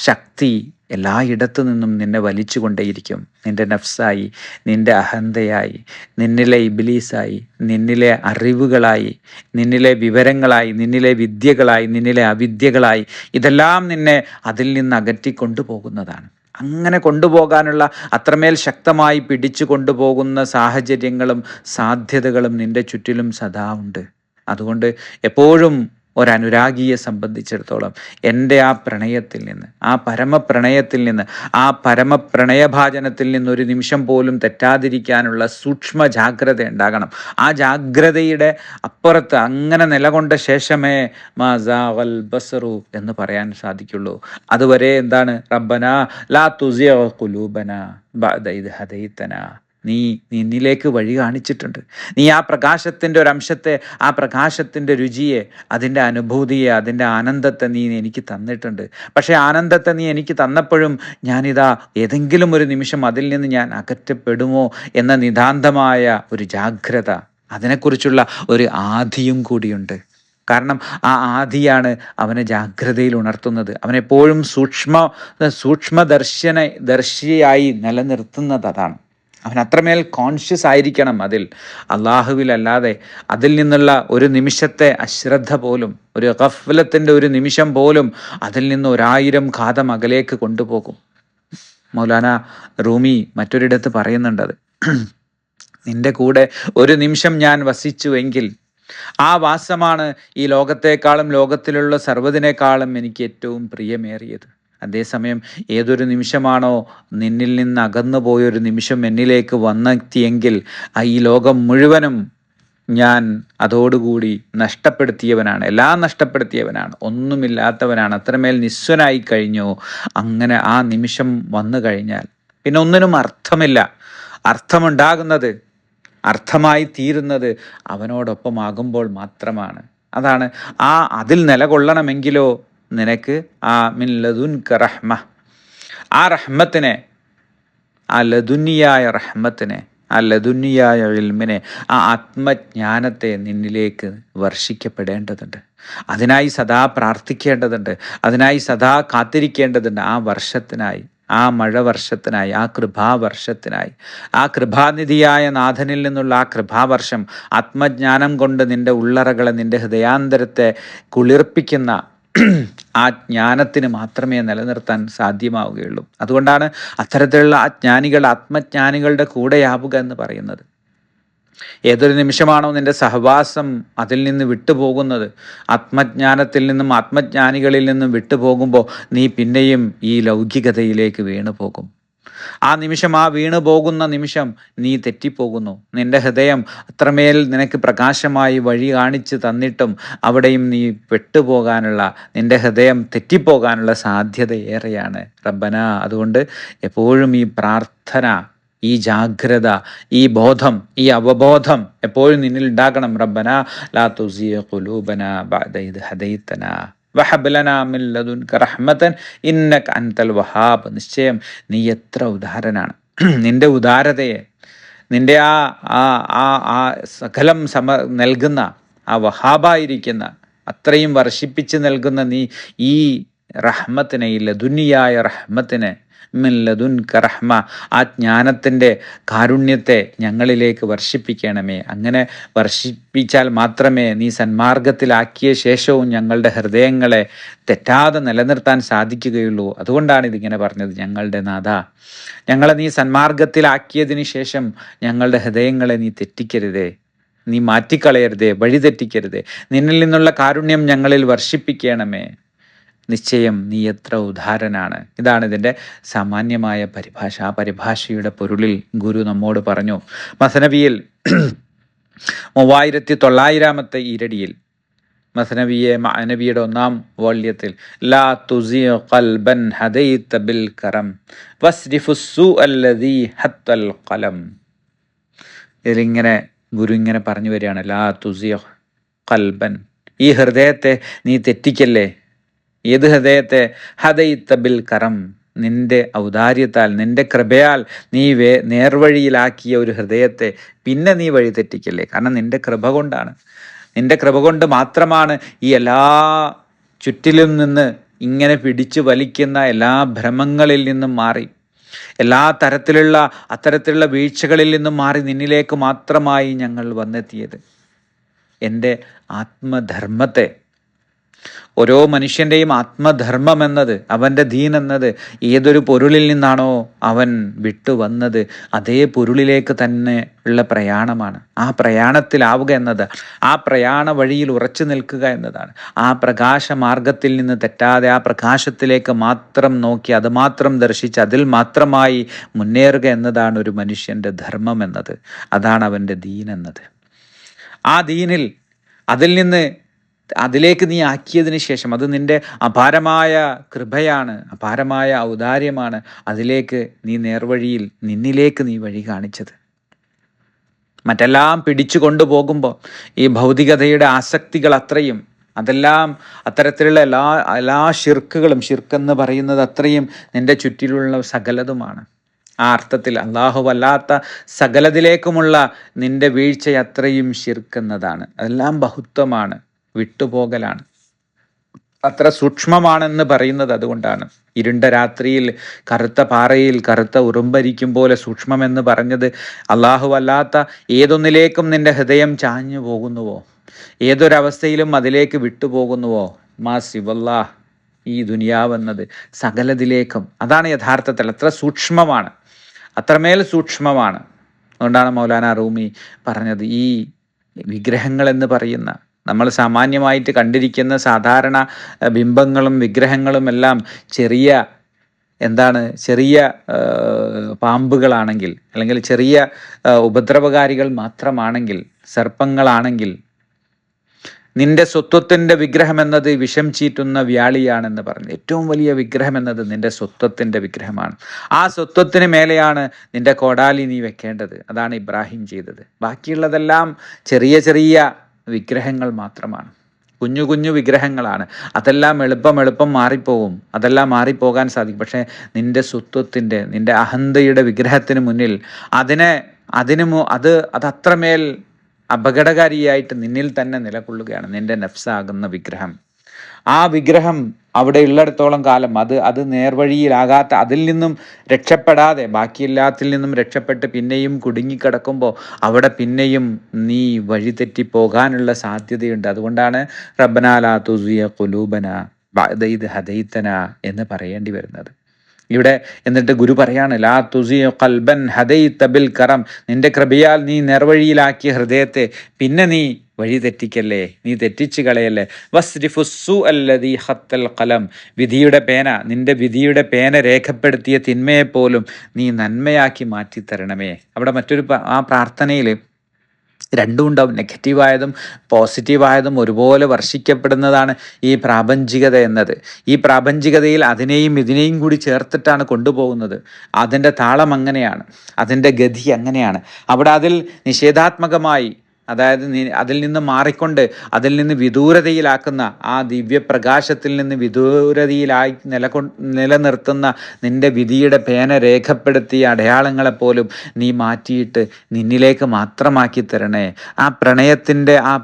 [SPEAKER 1] ശക്തി എല്ലായിടത്തു നിന്നും നിന്നെ വലിച്ചു കൊണ്ടേയിരിക്കും. നിന്റെ നഫ്സായി, നിന്റെ അഹന്തയായി, നിന്നിലെ ഇബ്ലീസായി, നിന്നിലെ അറിവുകളായി, നിന്നിലെ വിവരങ്ങളായി, നിന്നിലെ വിദ്യകളായി, നിന്നിലെ അവിദ്യകളായി, ഇതെല്ലാം നിന്നെ അതിൽ നിന്ന് അകറ്റി കൊണ്ടുപോകുന്നതാണ്. അങ്ങനെ കൊണ്ടുപോകാനുള്ള അത്രമേൽ ശക്തമായി പിടിച്ചു കൊണ്ടുപോകുന്ന സാഹചര്യങ്ങളും സാധ്യതകളും നിന്റെ ചുറ്റിലും സദാ ഉണ്ട്. അതുകൊണ്ട് എപ്പോഴും ഒരനുരാഗിയെ സംബന്ധിച്ചിടത്തോളം എൻ്റെ ആ പ്രണയത്തിൽ നിന്ന്, ആ പരമപ്രണയത്തിൽ നിന്ന്, ആ പരമപ്രണയഭാജനത്തിൽ നിന്ന് ഒരു നിമിഷം പോലും തെറ്റാതിരിക്കാനുള്ള സൂക്ഷ്മ ജാഗ്രത ഉണ്ടാകണം. ആ ജാഗ്രതയുടെ അപ്പുറത്ത് അങ്ങനെ നിലകൊണ്ട ശേഷമേ മാസാവൽ ബസറു എന്ന് പറയാൻ സാധിക്കുള്ളൂ. അതുവരെ എന്താണ്? റബ്ബന ലാ തുസിയ ഖുലൂബന ബഅദ ഇദ് ഹദൈതന, നീ നിന്നിലേക്ക് വഴി കാണിച്ചിട്ടുണ്ട്. നീ ആ പ്രകാശത്തിൻ്റെ ഒരംശത്തെ, ആ പ്രകാശത്തിൻ്റെ രുചിയെ, അതിൻ്റെ അനുഭൂതിയെ, അതിൻ്റെ ആനന്ദത്തെ നീ എനിക്ക് തന്നിട്ടുണ്ട്. പക്ഷേ ആനന്ദത്തെ നീ എനിക്ക് തന്നപ്പോഴും ഞാനിതാ ഏതെങ്കിലും ഒരു നിമിഷം അതിൽ നിന്ന് ഞാൻ അകറ്റപ്പെടുമോ എന്ന നിതാന്തമായ ഒരു ജാഗ്രത, അതിനെക്കുറിച്ചുള്ള ഒരു ആധിയും കൂടിയുണ്ട്. കാരണം ആ ആദിയാണ് അവനെ ജാഗ്രതയിൽ ഉണർത്തുന്നത്, അവനെപ്പോഴും ദർശിയായി നിലനിർത്തുന്നത്. അതാണ് അവൻ അത്രമേൽ കോൺഷ്യസ് ആയിരിക്കണം അതിൽ, അല്ലാഹുവിലല്ലാതെ. അതിൽ നിന്നുള്ള ഒരു നിമിഷത്തെ അശ്രദ്ധ പോലും, ഒരു ഗഫ്ലത്തിൻ്റെ ഒരു നിമിഷം പോലും അതിൽ നിന്ന് 1000 ഘാതം അകലേക്ക് കൊണ്ടുപോകും. മൗലാന റൂമി മറ്റൊരിടത്ത് പറയുന്നുണ്ടത്, നിന്റെ കൂടെ ഒരു നിമിഷം ഞാൻ വസിച്ചുവെങ്കിൽ ആ വാസമാണ് ഈ ലോകത്തെക്കാളും ലോകത്തിലുള്ള സർവ്വതിനേക്കാളും എനിക്ക് ഏറ്റവും പ്രിയമേറിയത്. അതേസമയം ഏതൊരു നിമിഷമാണോ നിന്നിൽ നിന്ന് അകന്നു പോയൊരു നിമിഷം എന്നിലേക്ക് വന്നെത്തിയെങ്കിൽ ഈ ലോകം മുഴുവനും ഞാൻ അതോടുകൂടി നഷ്ടപ്പെടുത്തിയവനാണ്, എല്ലാം നഷ്ടപ്പെടുത്തിയവനാണ്, ഒന്നുമില്ലാത്തവനാണ്, അത്രമേൽ നിസ്വനായി കഴിഞ്ഞു. അങ്ങനെ ആ നിമിഷം വന്നു കഴിഞ്ഞാൽ പിന്നെ ഒന്നിനും അർത്ഥമില്ല. അർത്ഥമുണ്ടാകുന്നത്, അർത്ഥമായി തീരുന്നത് അവനോടൊപ്പമാകുമ്പോൾ മാത്രമാണ്. അതാണ് അതിൽ നിലകൊള്ളണമെങ്കിലോ നിനക്ക് ആ മിൻ ലദുൻക റഹ്മ, ആ റഹ്മത്തിനെ, ആ ലദുനിയായ റഹ്മത്തിനെ, ആ ലദുനിയായ ഇൽമിനെ, ആ ആത്മജ്ഞാനത്തെ നിന്നിലേക്ക് വർഷിക്കപ്പെടേണ്ടതുണ്ട്. അതിനായി സദാ പ്രാർത്ഥിക്കേണ്ടതുണ്ട്, അതിനായി സദാ കാത്തിരിക്കേണ്ടതുണ്ട്. ആ വർഷത്തിനായി, ആ മഴവർഷത്തിനായി, ആ കൃപാവർഷത്തിനായി, ആ കൃപാനിധിയായ നാഥനിൽ നിന്നുള്ള ആ കൃപാവർഷം, ആത്മജ്ഞാനം കൊണ്ട് നിന്റെ ഉള്ളറകളെ, നിന്റെ ഹൃദയാന്തരത്തെ കുളിർപ്പിക്കുന്ന ആ ജ്ഞാനത്തിന് മാത്രമേ നിലനിർത്താൻ സാധ്യമാവുകയുള്ളൂ. അതുകൊണ്ടാണ് അത്തരത്തിലുള്ള ആ ജ്ഞാനികൾ, ആത്മജ്ഞാനികളുടെ കൂടെയാവുക എന്ന് പറയുന്നത്. ഏതൊരു നിമിഷമാണോ നിന്റെ സഹവാസം അതിൽ നിന്ന് വിട്ടുപോകുന്നത്, ആത്മജ്ഞാനത്തിൽ നിന്നും ആത്മജ്ഞാനികളിൽ നിന്നും വിട്ടുപോകുമ്പോൾ നീ പിന്നെയും ഈ ലൗകികതയിലേക്ക് വീണു പോകും. ആ നിമിഷം, ആ വീണു പോകുന്ന നിമിഷം നീ തെറ്റിപ്പോകുന്നു. നിന്റെ ഹൃദയം അത്രമേൽ നിനക്ക് പ്രകാശമായി വഴി കാണിച്ച് തന്നിട്ടും അവിടെയും നീ പെട്ടുപോകാനുള്ള, നിന്റെ ഹൃദയം തെറ്റിപ്പോകാനുള്ള സാധ്യത ഏറെയാണ്. റബ്ബന, അതുകൊണ്ട് എപ്പോഴും ഈ പ്രാർത്ഥന, ഈ ജാഗ്രത, ഈ ബോധം, ഈ അവബോധം എപ്പോഴും നിന്നിൽ ഉണ്ടാകണം. റബ്ബന ലാ തുസിയ ഖുലൂബനാ ബഅദ ഇദ് ഹദൈതനാ വഹബ് ലനാ മിൻ ലദുൻക റഹ്മതൻ ഇന്നക അൻതൽ വഹാബ്. നിശ്ചയം നീ എത്ര ഉദാരനാണ്. നിന്റെ ഉദാരതയെ, നിന്റെ ആ സകലം നൽകുന്ന, ആ വഹാബായിരിക്കുന്ന, അത്രയും വർഷിപ്പിച്ച് നൽകുന്ന നീ ഈ റഹ്മത്തിനെ, ഈ ലദുനിയായ റഹ്മത്തിനെ, മിൻ ലദുൻക റഹ്മ, ആ ജ്ഞാനത്തിൻ്റെ കാരുണ്യത്തെ ഞങ്ങളിലേക്ക് വർഷിപ്പിക്കണമേ. അങ്ങനെ വർഷിപ്പിച്ചാൽ മാത്രമേ നീ സന്മാർഗത്തിലാക്കിയ ശേഷവും ഞങ്ങളുടെ ഹൃദയങ്ങളെ തെറ്റാതെ നിലനിർത്താൻ സാധിക്കുകയുള്ളൂ. അതുകൊണ്ടാണ് ഇതിങ്ങനെ പറഞ്ഞത്. ഞങ്ങളുടെ നാഥ, ഞങ്ങളെ നീ സന്മാർഗത്തിലാക്കിയതിന് ശേഷം ഞങ്ങളുടെ ഹൃദയങ്ങളെ നീ തെറ്റിക്കരുതേ, നീ മാറ്റിക്കളയരുതേ, വഴിതെറ്റിക്കരുതേ. നിന്നിൽ നിന്നുള്ള കാരുണ്യം ഞങ്ങളിൽ വർഷിപ്പിക്കണമേ. നിശ്ചയം നീ എത്ര ഉദാരനാണ്. ഇതാണ് ഇതിൻ്റെ സാമാന്യമായ പരിഭാഷ. ആ പരിഭാഷയുടെ പൊരുളിൽ ഗുരു നമ്മോട് പറഞ്ഞു. മസനവിയിൽ 3900 ഈരടിയിൽ, മസനവിയെ മാനവിയുടെ 1-ാം വോള്യത്തിൽ, ലാ തുസി ഖൽബൻ ഹദൈത ബിൽ കറം വസ്രിഫു സൂഅ അല്ലദീ ഹത്തൽ ഖലം. ഇതിലിങ്ങനെ ഗുരു ഇങ്ങനെ പറഞ്ഞു വരികയാണ്, ലാ തുസി ഖൽബൻ, ഈ ഹൃദയത്തെ നീ തെറ്റിക്കല്ലേ. ഏത് ഹൃദയത്തെ? ഹദൈത ബിൽ കറം, നിന്റെ ഔദാര്യത്താൽ, നിന്റെ കൃപയാൽ നീ നേർവഴിയിലാക്കിയ ഒരു ഹൃദയത്തെ പിന്നെ നീ വഴി തെറ്റിക്കല്ലേ. കാരണം നിന്റെ കൃപ കൊണ്ടാണ്, നിന്റെ കൃപ കൊണ്ട് മാത്രമാണ് ഈ എല്ലാ ചുറ്റിലും നിന്ന് ഇങ്ങനെ പിടിച്ചു വലിക്കുന്ന എല്ലാ ഭ്രമങ്ങളിൽ നിന്നും മാറി, എല്ലാ അത്തരത്തിലുള്ള വീഴ്ചകളിൽ നിന്നും മാറി നിന്നിലേക്ക് മാത്രമായി ഞങ്ങൾ വന്നെത്തിയത്. എൻ്റെ ആത്മധർമ്മത്തെ, ഓരോ മനുഷ്യൻ്റെയും ആത്മധർമ്മം എന്നത്, അവൻ്റെ ദീൻ എന്നത് ഏതൊരു പൊരുളിൽ നിന്നാണോ അവൻ വിട്ടുവന്നത് അതേ പൊരുളിലേക്ക് തന്നെ ഉള്ള പ്രയാണമാണ്. ആ പ്രയാണത്തിലാവുക എന്നത്, ആ പ്രയാണ വഴിയിൽ ഉറച്ചു നിൽക്കുക എന്നതാണ്. ആ പ്രകാശമാർഗത്തിൽ നിന്ന് തെറ്റാതെ ആ പ്രകാശത്തിലേക്ക് മാത്രം നോക്കി, അത് മാത്രം ദർശിച്ച് അതിൽ മാത്രമായി മുന്നേറുക എന്നതാണ് ഒരു മനുഷ്യൻ്റെ ധർമ്മം എന്നത്. അതാണ് അവൻ്റെ ദീൻ എന്നത്. ആ ദീനിൽ, അതിലേക്ക് നീ ആക്കിയതിന് ശേഷം, അത് നിന്റെ അപാരമായ കൃപയാണ്, അപാരമായ ഔദാര്യമാണ്. അതിലേക്ക് നീ നിന്നിലേക്ക് നീ വഴി കാണിച്ചത്. മറ്റെല്ലാം പിടിച്ചു കൊണ്ടുപോകുമ്പോൾ ഈ ഭൗതികതയുടെ ആസക്തികൾ അത്രയും, അതെല്ലാം അത്തരത്തിലുള്ള എല്ലാ എല്ലാ ഷിർക്കുകളും, ഷിർക്കെന്ന് പറയുന്നത് അത്രയും നിൻ്റെ ചുറ്റിലുള്ള സകലതുമാണ്. ആ അർത്ഥത്തിൽ അല്ലാഹുവല്ലാത്ത സകലതിലേക്കുമുള്ള നിൻ്റെ വീഴ്ച അത്രയും ഷിർക്കെന്നതാണ്. അതെല്ലാം ബഹുത്വമാണ്, വിട്ടുപോകലാണ്, അത്ര സൂക്ഷ്മമാണെന്ന് പറയുന്നത് അതുകൊണ്ടാണ്. ഇരുണ്ട രാത്രിയിൽ കറുത്ത പാറയിൽ കറുത്ത ഉറുമ്പരിക്കും പോലെ സൂക്ഷ്മമെന്ന് പറഞ്ഞത് അല്ലാഹുവല്ലാത്ത ഏതൊന്നിലേക്കും നിൻ്റെ ഹൃദയം ചാഞ്ഞു പോകുന്നുവോ, ഏതൊരവസ്ഥയിലും അതിലേക്ക് വിട്ടുപോകുന്നുവോ, മാ സിവല്ലാ, ഈ ദുനിയാവെന്നത് സകലതിലേക്കും, അതാണ് യഥാർത്ഥത്തിൽ അത്ര സൂക്ഷ്മമാണ്, അത്രമേൽ സൂക്ഷ്മമാണ്. അതുകൊണ്ടാണ് മൗലാന റൂമി പറഞ്ഞത് ഈ വിഗ്രഹങ്ങൾ എന്ന് പറയുന്ന, നമ്മൾ സാമാന്യമായിട്ട് കണ്ടിരിക്കുന്ന സാധാരണ ബിംബങ്ങളും വിഗ്രഹങ്ങളും എല്ലാം ചെറിയ ചെറിയ പാമ്പുകളാണെങ്കിൽ, അല്ലെങ്കിൽ ചെറിയ ഉപദ്രവകാരികൾ മാത്രമാണെങ്കിൽ, സർപ്പങ്ങളാണെങ്കിൽ, നിന്റെ സ്വത്വത്തിൻ്റെ വിഗ്രഹം എന്നത് വിഷം ചീറ്റുന്ന വ്യാളിയാണെന്ന് പറഞ്ഞു. ഏറ്റവും വലിയ വിഗ്രഹം എന്നത് നിന്റെ സ്വത്വത്തിൻ്റെ വിഗ്രഹമാണ്. ആ സ്വത്വത്തിന് മേലെയാണ് നിന്റെ കോടാലി നീ വെക്കേണ്ടത്. അതാണ് ഇബ്രാഹിം ചെയ്തത്. ബാക്കിയുള്ളതെല്ലാം ചെറിയ ചെറിയ വിഗ്രഹങ്ങൾ മാത്രമാണ്, കുഞ്ഞു കുഞ്ഞു വിഗ്രഹങ്ങളാണ്. അതെല്ലാം എളുപ്പം മാറിപ്പോകും, അതെല്ലാം മാറിപ്പോകാൻ സാധിക്കും. പക്ഷേ നിന്റെ സ്വത്വത്തിൻ്റെ, നിന്റെ അഹന്തയുടെ വിഗ്രഹത്തിന് മുന്നിൽ അത് അത്രമേൽ അപകടകാരിയായിട്ട് നിന്നിൽ തന്നെ നിലകൊള്ളുകയാണ്, നിന്റെ നഫ്സാകുന്ന വിഗ്രഹം. ആ വിഗ്രഹം അവിടെ ഉള്ളിടത്തോളം കാലം അത് നേർവഴിയിലാകാത്ത, അതിൽ നിന്നും രക്ഷപ്പെടാതെ, ബാക്കിയെല്ലാത്തിൽ നിന്നും രക്ഷപ്പെട്ട് പിന്നെയും കുടുങ്ങിക്കിടക്കുമ്പോൾ അവിടെ പിന്നെയും നീ വഴിതെറ്റിപ്പോകാനുള്ള സാധ്യതയുണ്ട്. അതുകൊണ്ടാണ് റബ്ബനാ ലാ തുസിയ ഖുലൂബന ബഅദ ഇദ് ഹദൈതന എന്ന് പറയേണ്ടി വരുന്നത്. ഇവിടെ എന്നിട്ട് ഗുരു പറയാണ്, ലാ തുസിയ ഖൽബൻ ഹദൈത ബിൽ കറം, നിന്റെ കൃപയാൽ നീ നേർവഴിയിലാക്കിയ ഹൃദയത്തെ പിന്നെ നീ വഴി തെറ്റിക്കല്ലേ, നീ തെറ്റിച്ച് കളയല്ലേ. വസ്രിഫുസ്സു അല്ലദീ ഖത്തൽ ഖലം, വിധിയുടെ പേന, നിന്റെ വിധിയുടെ പേന രേഖപ്പെടുത്തിയ തിന്മയെപ്പോലും നീ നന്മയാക്കി മാറ്റി തരണമേ. അവിടെ മറ്റൊരു ആ പ്രാർത്ഥനയിൽ രണ്ടും ഉണ്ടാവും, നെഗറ്റീവായതും പോസിറ്റീവായതും ഒരുപോലെ വർഷിക്കപ്പെടുന്നതാണ് ഈ പ്രാപഞ്ചികത എന്നത്. ഈ പ്രാപഞ്ചികതയിൽ അതിനെയും ഇതിനെയും കൂടി ചേർത്തിട്ടാണ് കൊണ്ടുപോകുന്നത്. അതിൻ്റെ താളം അങ്ങനെയാണ്, അതിൻ്റെ ഗതി അങ്ങനെയാണ്. അവിടെ അതിൽ നിഷേധാത്മകമായി, അതായത് അതിൽ നിന്ന് മാറിക്കൊണ്ട് അതിൽ നിന്ന് വിദൂരതയിലാക്കുന്ന, ആ ദിവ്യപ്രകാശത്തിൽ നിന്ന് വിദൂരതയിലായി നിലനിർത്തുന്ന നിന്റെ വിധിയുടെ പേന രേഖപ്പെടുത്തിയ അടയാളങ്ങളെപ്പോലും നീ മാറ്റിയിട്ട് നിന്നിലേക്ക് മാത്രമാക്കി തരണേ. ആ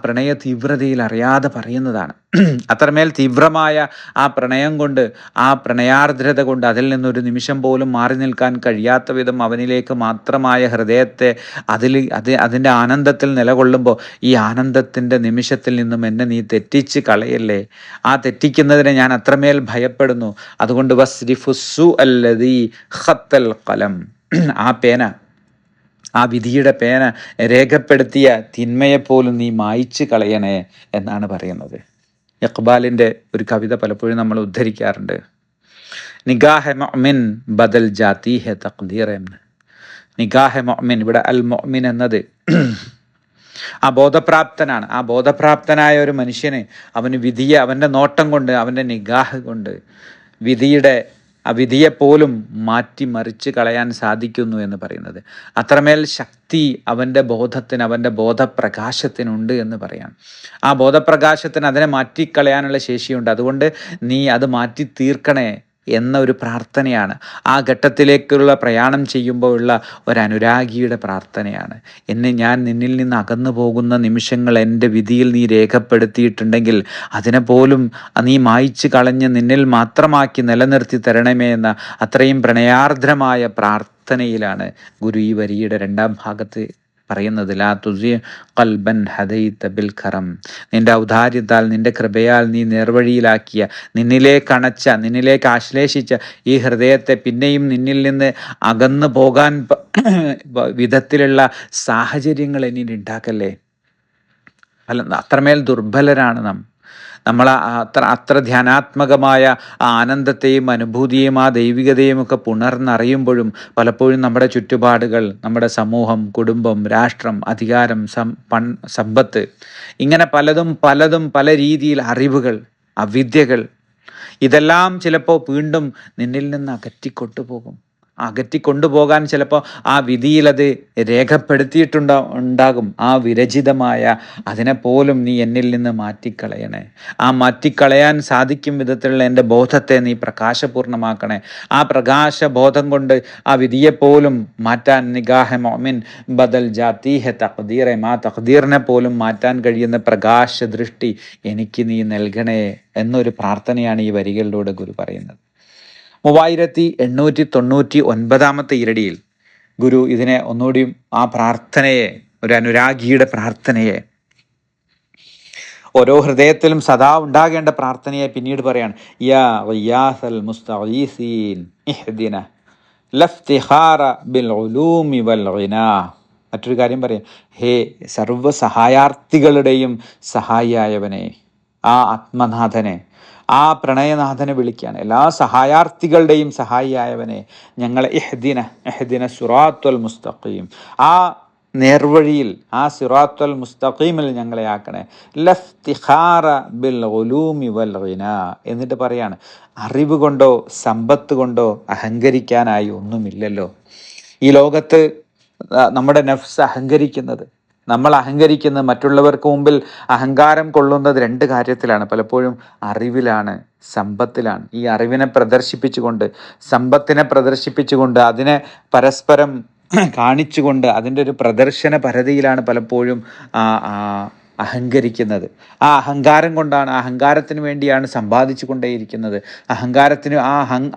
[SPEAKER 1] പ്രണയ തീവ്രതയിൽ അറിയാതെ പറയുന്നതാണ്. അത്രമേൽ തീവ്രമായ ആ പ്രണയം കൊണ്ട്, ആ പ്രണയാർദ്രത കൊണ്ട് അതിൽ നിന്നൊരു നിമിഷം പോലും മാറി നിൽക്കാൻ കഴിയാത്ത വിധം അവനിലേക്ക് മാത്രമായ ഹൃദയത്തെ അതിൻ്റെ ആനന്ദത്തിൽ നിലകൊള്ളുമ്പോൾ ഈ ആനന്ദത്തിൻ്റെ നിമിഷത്തിൽ നിന്നും എന്നെ നീ തെറ്റിച്ച് കളയല്ലേ. ആ തെറ്റിക്കുന്നതിനെ ഞാൻ അത്രമേൽ ഭയപ്പെടുന്നു. അതുകൊണ്ട് വസ്രിഫുസ്സു അല്ലദീ ഖത്തൽ ഖലം, ആ പേന, ആ വിധിയുടെ പേന രേഖപ്പെടുത്തിയ തിന്മയെപ്പോലും നീ മായ്ച്ചു കളയണേ എന്നാണ് പറയുന്നത്. ഇഖ്ബാലിൻ്റെ ഒരു കവിത പലപ്പോഴും നമ്മൾ ഉദ്ധരിക്കാറുണ്ട്, നിഗാഹെ മുഅ്മിൻ ബദൽ ജാതി ഹെ തഖ്ദീർ എന്ന്. നിഗാഹെ മുഅ്മിൻ, ഇവിടെ അൽ മുഅ്മിൻ എന്നത് ആ ബോധപ്രാപ്തനാണ്. ആ ബോധപ്രാപ്തനായ ഒരു മനുഷ്യന് അവന് അവൻ്റെ നോട്ടം കൊണ്ട്, അവൻ്റെ നിഗാഹ് കൊണ്ട് ആ വിധിയെപ്പോലും മാറ്റിമറിച്ച് കളയാൻ സാധിക്കുന്നു എന്ന് പറയുന്നത്. അത്രമേൽ ശക്തി അവൻ്റെ ബോധത്തിന്, അവൻ്റെ ബോധപ്രകാശത്തിനുണ്ട് എന്ന് പറയാം. ആ ബോധപ്രകാശത്തിന് അതിനെ മാറ്റിക്കളയാനുള്ള ശേഷിയുണ്ട്. അതുകൊണ്ട് നീ അത് മാറ്റി തീർക്കണേ എന്ന ഒരു പ്രാർത്ഥനയാണ്. ആ ഘട്ടത്തിലേക്കുള്ള പ്രയാണം ചെയ്യുമ്പോൾ ഉള്ള ഒരനുരാഗിയുടെ പ്രാർത്ഥനയാണ്. ഞാൻ നിന്നിൽ നിന്ന് അകന്നു പോകുന്ന നിമിഷങ്ങൾ എൻ്റെ വിധിയിൽ നീ രേഖപ്പെടുത്തിയിട്ടുണ്ടെങ്കിൽ അതിനെ പോലും നീ മായ്ച്ചു കളഞ്ഞ് നിന്നിൽ മാത്രമാക്കി നിലനിർത്തി തരണമേ എന്ന അത്രയും പ്രണയാർദ്രമായ പ്രാർത്ഥനയിലാണ് ഗുരു ഈ വരിയുടെ രണ്ടാം ഭാഗത്ത് പറയുന്നത്. ലാ തുസി ഖൽബൻ ഹദൈത ബിൽ കറം, നിന്റെ ഔദാര്യത്താൽ, നിന്റെ കൃപയാൽ നീ നേർവഴിയിലാക്കിയ, നിന്നിലേക്ക് ആശ്ലേഷിച്ച ഈ ഹൃദയത്തെ പിന്നെയും നിന്നിൽ നിന്ന് അകന്നു പോകാൻ വിധത്തിലുള്ള സാഹചര്യങ്ങൾ ഇനി ഉണ്ടാക്കല്ലേ. അത്രമേൽ ദുർബലരാണ് നമ്മൾ അത്ര ധ്യാനാത്മകമായ ആ ആനന്ദത്തെയും അനുഭൂതിയെയും ആ ദൈവികതയും ഒക്കെ പുണർന്നറിയുമ്പോഴും പലപ്പോഴും നമ്മുടെ ചുറ്റുപാടുകൾ, നമ്മുടെ സമൂഹം, കുടുംബം, രാഷ്ട്രം, അധികാരം, സമ്പത്ത്, ഇങ്ങനെ പലതും പല രീതിയിൽ അറിവുകൾ, അവിദ്യകൾ, ഇതെല്ലാം ചിലപ്പോൾ വീണ്ടും നിന്നിൽ നിന്ന് അകറ്റിക്കൊണ്ടുപോകും. അകറ്റിക്കൊണ്ടുപോകാൻ ചിലപ്പോൾ ആ വിധിയിൽ അത് ഉണ്ടാകും. ആ വിരചിതമായ അതിനെപ്പോലും നീ എന്നിൽ നിന്ന് മാറ്റിക്കളയണേ. ആ മാറ്റിക്കളയാൻ സാധിക്കും വിധത്തിലുള്ള എൻ്റെ ബോധത്തെ നീ പ്രകാശപൂർണമാക്കണേ. ആ പ്രകാശബോധം കൊണ്ട് ആ വിധിയെപ്പോലും മാറ്റാൻ നിഗാഹ മോമിൻ ബദൽ ജാതീഹ തഖ്ദീറെ, ആ തഖ്ദീറിനെ പോലും മാറ്റാൻ കഴിയുന്ന പ്രകാശ ദൃഷ്ടി എനിക്ക് നീ നൽകണേ എന്നൊരു പ്രാർത്ഥനയാണ് ഈ വരികളിലൂടെ ഗുരു പറയുന്നത്. 3899 ഇരടിയിൽ ഗുരു ഇതിനെ ഒന്നുകൂടിയും ആ പ്രാർത്ഥനയെ, ഒരു അനുരാഗിയുടെ പ്രാർത്ഥനയെ, ഓരോ ഹൃദയത്തിലും സദാ ഉണ്ടാകേണ്ട പ്രാർത്ഥനയെ പിന്നീട് പറയാണ്. യാ ഗിയാസൽ മുസ്തഗീസീൻ ഇഹ്ദിന ലഫ്തിഖാറ ബിൽ ഉലൂമി വൽ ഗിനാ. മറ്റൊരു കാര്യം പറയാം, ഹേ സർവ സഹായാർത്ഥികളുടെയും സഹായിയായവനെ, ആ ആത്മനാഥനെ, ആ പ്രണയനാഥനെ വിളിക്കുകയാണ്. എല്ലാ സഹായാർത്ഥികളുടെയും സഹായിയായവനെ, ഞങ്ങളെ ഇഹ്ദിന സിറാത്തുൽ മുസ്തഖീം, ആ നേർവഴിയിൽ, ആ സിറാത്തുൽ മുസ്തഖീമിൽ ഞങ്ങളെ ആക്കണേ. ലഫ്തിഖാറ ബിൽ ഉലൂമി വൽ ഗിനാ. എന്നിട്ട് പറയാണ്, അറിവ് കൊണ്ടോ സമ്പത്ത് കൊണ്ടോ അഹങ്കരിക്കാനായി ഒന്നുമില്ലല്ലോ. ഈ ലോകത്ത് നമ്മുടെ നഫ്സ് അഹങ്കരിക്കുന്നത്, നമ്മൾ അഹങ്കരിക്കുന്നത്, മറ്റുള്ളവർക്ക് മുമ്പിൽ അഹങ്കാരം കൊള്ളുന്നത് രണ്ട് കാര്യത്തിലാണ്. പലപ്പോഴും അറിവിലാണ്, സമ്പത്തിലാണ്. ഈ അറിവിനെ പ്രദർശിപ്പിച്ചുകൊണ്ട്, സമ്പത്തിനെ പ്രദർശിപ്പിച്ചുകൊണ്ട്, അതിനെ പരസ്പരം കാണിച്ചുകൊണ്ട്, അതിൻ്റെ ഒരു പ്രദർശന പരതിയിലാണ് പലപ്പോഴും അഹങ്കരിക്കുന്നത്. ആ അഹങ്കാരം കൊണ്ടാണ്, അഹങ്കാരത്തിന് വേണ്ടിയാണ് സമ്പാദിച്ചു കൊണ്ടേയിരിക്കുന്നത്. അഹങ്കാരത്തിന്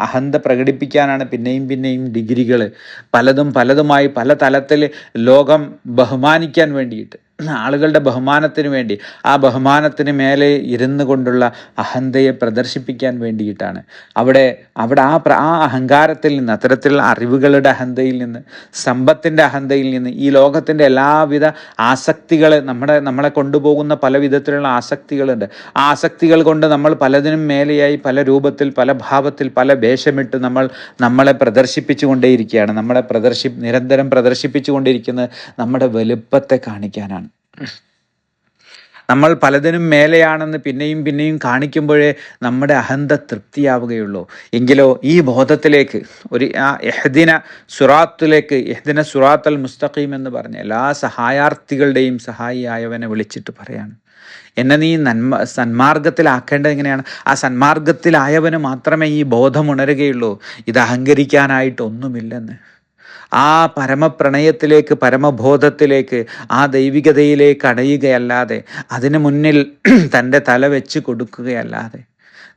[SPEAKER 1] അഹന്ത പ്രകടിപ്പിക്കാനാണ് പിന്നെയും ഡിഗ്രികൾ പലതുമായി പല തലത്തിൽ ലോകം ബഹുമാനിക്കാൻ വേണ്ടിയിട്ട്, ആളുകളുടെ ബഹുമാനത്തിന് വേണ്ടി, ആ ബഹുമാനത്തിന് മേലെ ഇരുന്നു കൊണ്ടുള്ള അഹന്തയെ പ്രദർശിപ്പിക്കാൻ വേണ്ടിയിട്ടാണ്. അവിടെ ആ അഹങ്കാരത്തിൽ നിന്ന്, അത്തരത്തിലുള്ള അറിവുകളുടെ അഹന്തയിൽ നിന്ന്, സമ്പത്തിൻ്റെ അഹന്തയിൽ നിന്ന്, ഈ ലോകത്തിൻ്റെ എല്ലാവിധ ആസക്തികൾ, നമ്മളെ കൊണ്ടുപോകുന്ന പല വിധത്തിലുള്ള ആസക്തികളുണ്ട്. ആ ആസക്തികൾ കൊണ്ട് നമ്മൾ പലതിനും മേലെയായി പല രൂപത്തിൽ, പല ഭാവത്തിൽ, പല വേഷമിട്ട് നമ്മളെ പ്രദർശിപ്പിച്ചു കൊണ്ടേയിരിക്കുകയാണ്. നിരന്തരം പ്രദർശിപ്പിച്ചു കൊണ്ടിരിക്കുന്നത് നമ്മുടെ വലുപ്പത്തെ കാണിക്കാനാണ്. നമ്മൾ പലതിനും മേലെയാണെന്ന് പിന്നെയും കാണിക്കുമ്പോഴേ നമ്മുടെ അഹന്ത തൃപ്തിയാവുകയുള്ളൂ. എങ്കിലോ ഈ ബോധത്തിലേക്ക്, ഒരു ഇഹ്ദിന സുറാത്തുൽ മുസ്തഖീം എന്ന് പറഞ്ഞ എല്ലാ സഹായാർത്ഥികളുടെയും സഹായിയായവനെ വിളിച്ചിട്ട് പറയാണ്, എന്നെ നീ സന്മാർഗത്തിലാക്കേണ്ടത് എങ്ങനെയാണ്? ആ സന്മാർഗത്തിലായവന് മാത്രമേ ഈ ബോധം ഉണരുകയുള്ളൂ, ഇത് അഹങ്കരിക്കാനായിട്ടൊന്നുമില്ലെന്ന്. ആ പരമപ്രണയത്തിലേക്ക്, പരമബോധത്തിലേക്ക്, ആ ദൈവികതയിലേക്ക് അടയുകയല്ലാതെ, അതിനു മുന്നിൽ തൻ്റെ തല വെച്ച് കൊടുക്കുകയല്ലാതെ,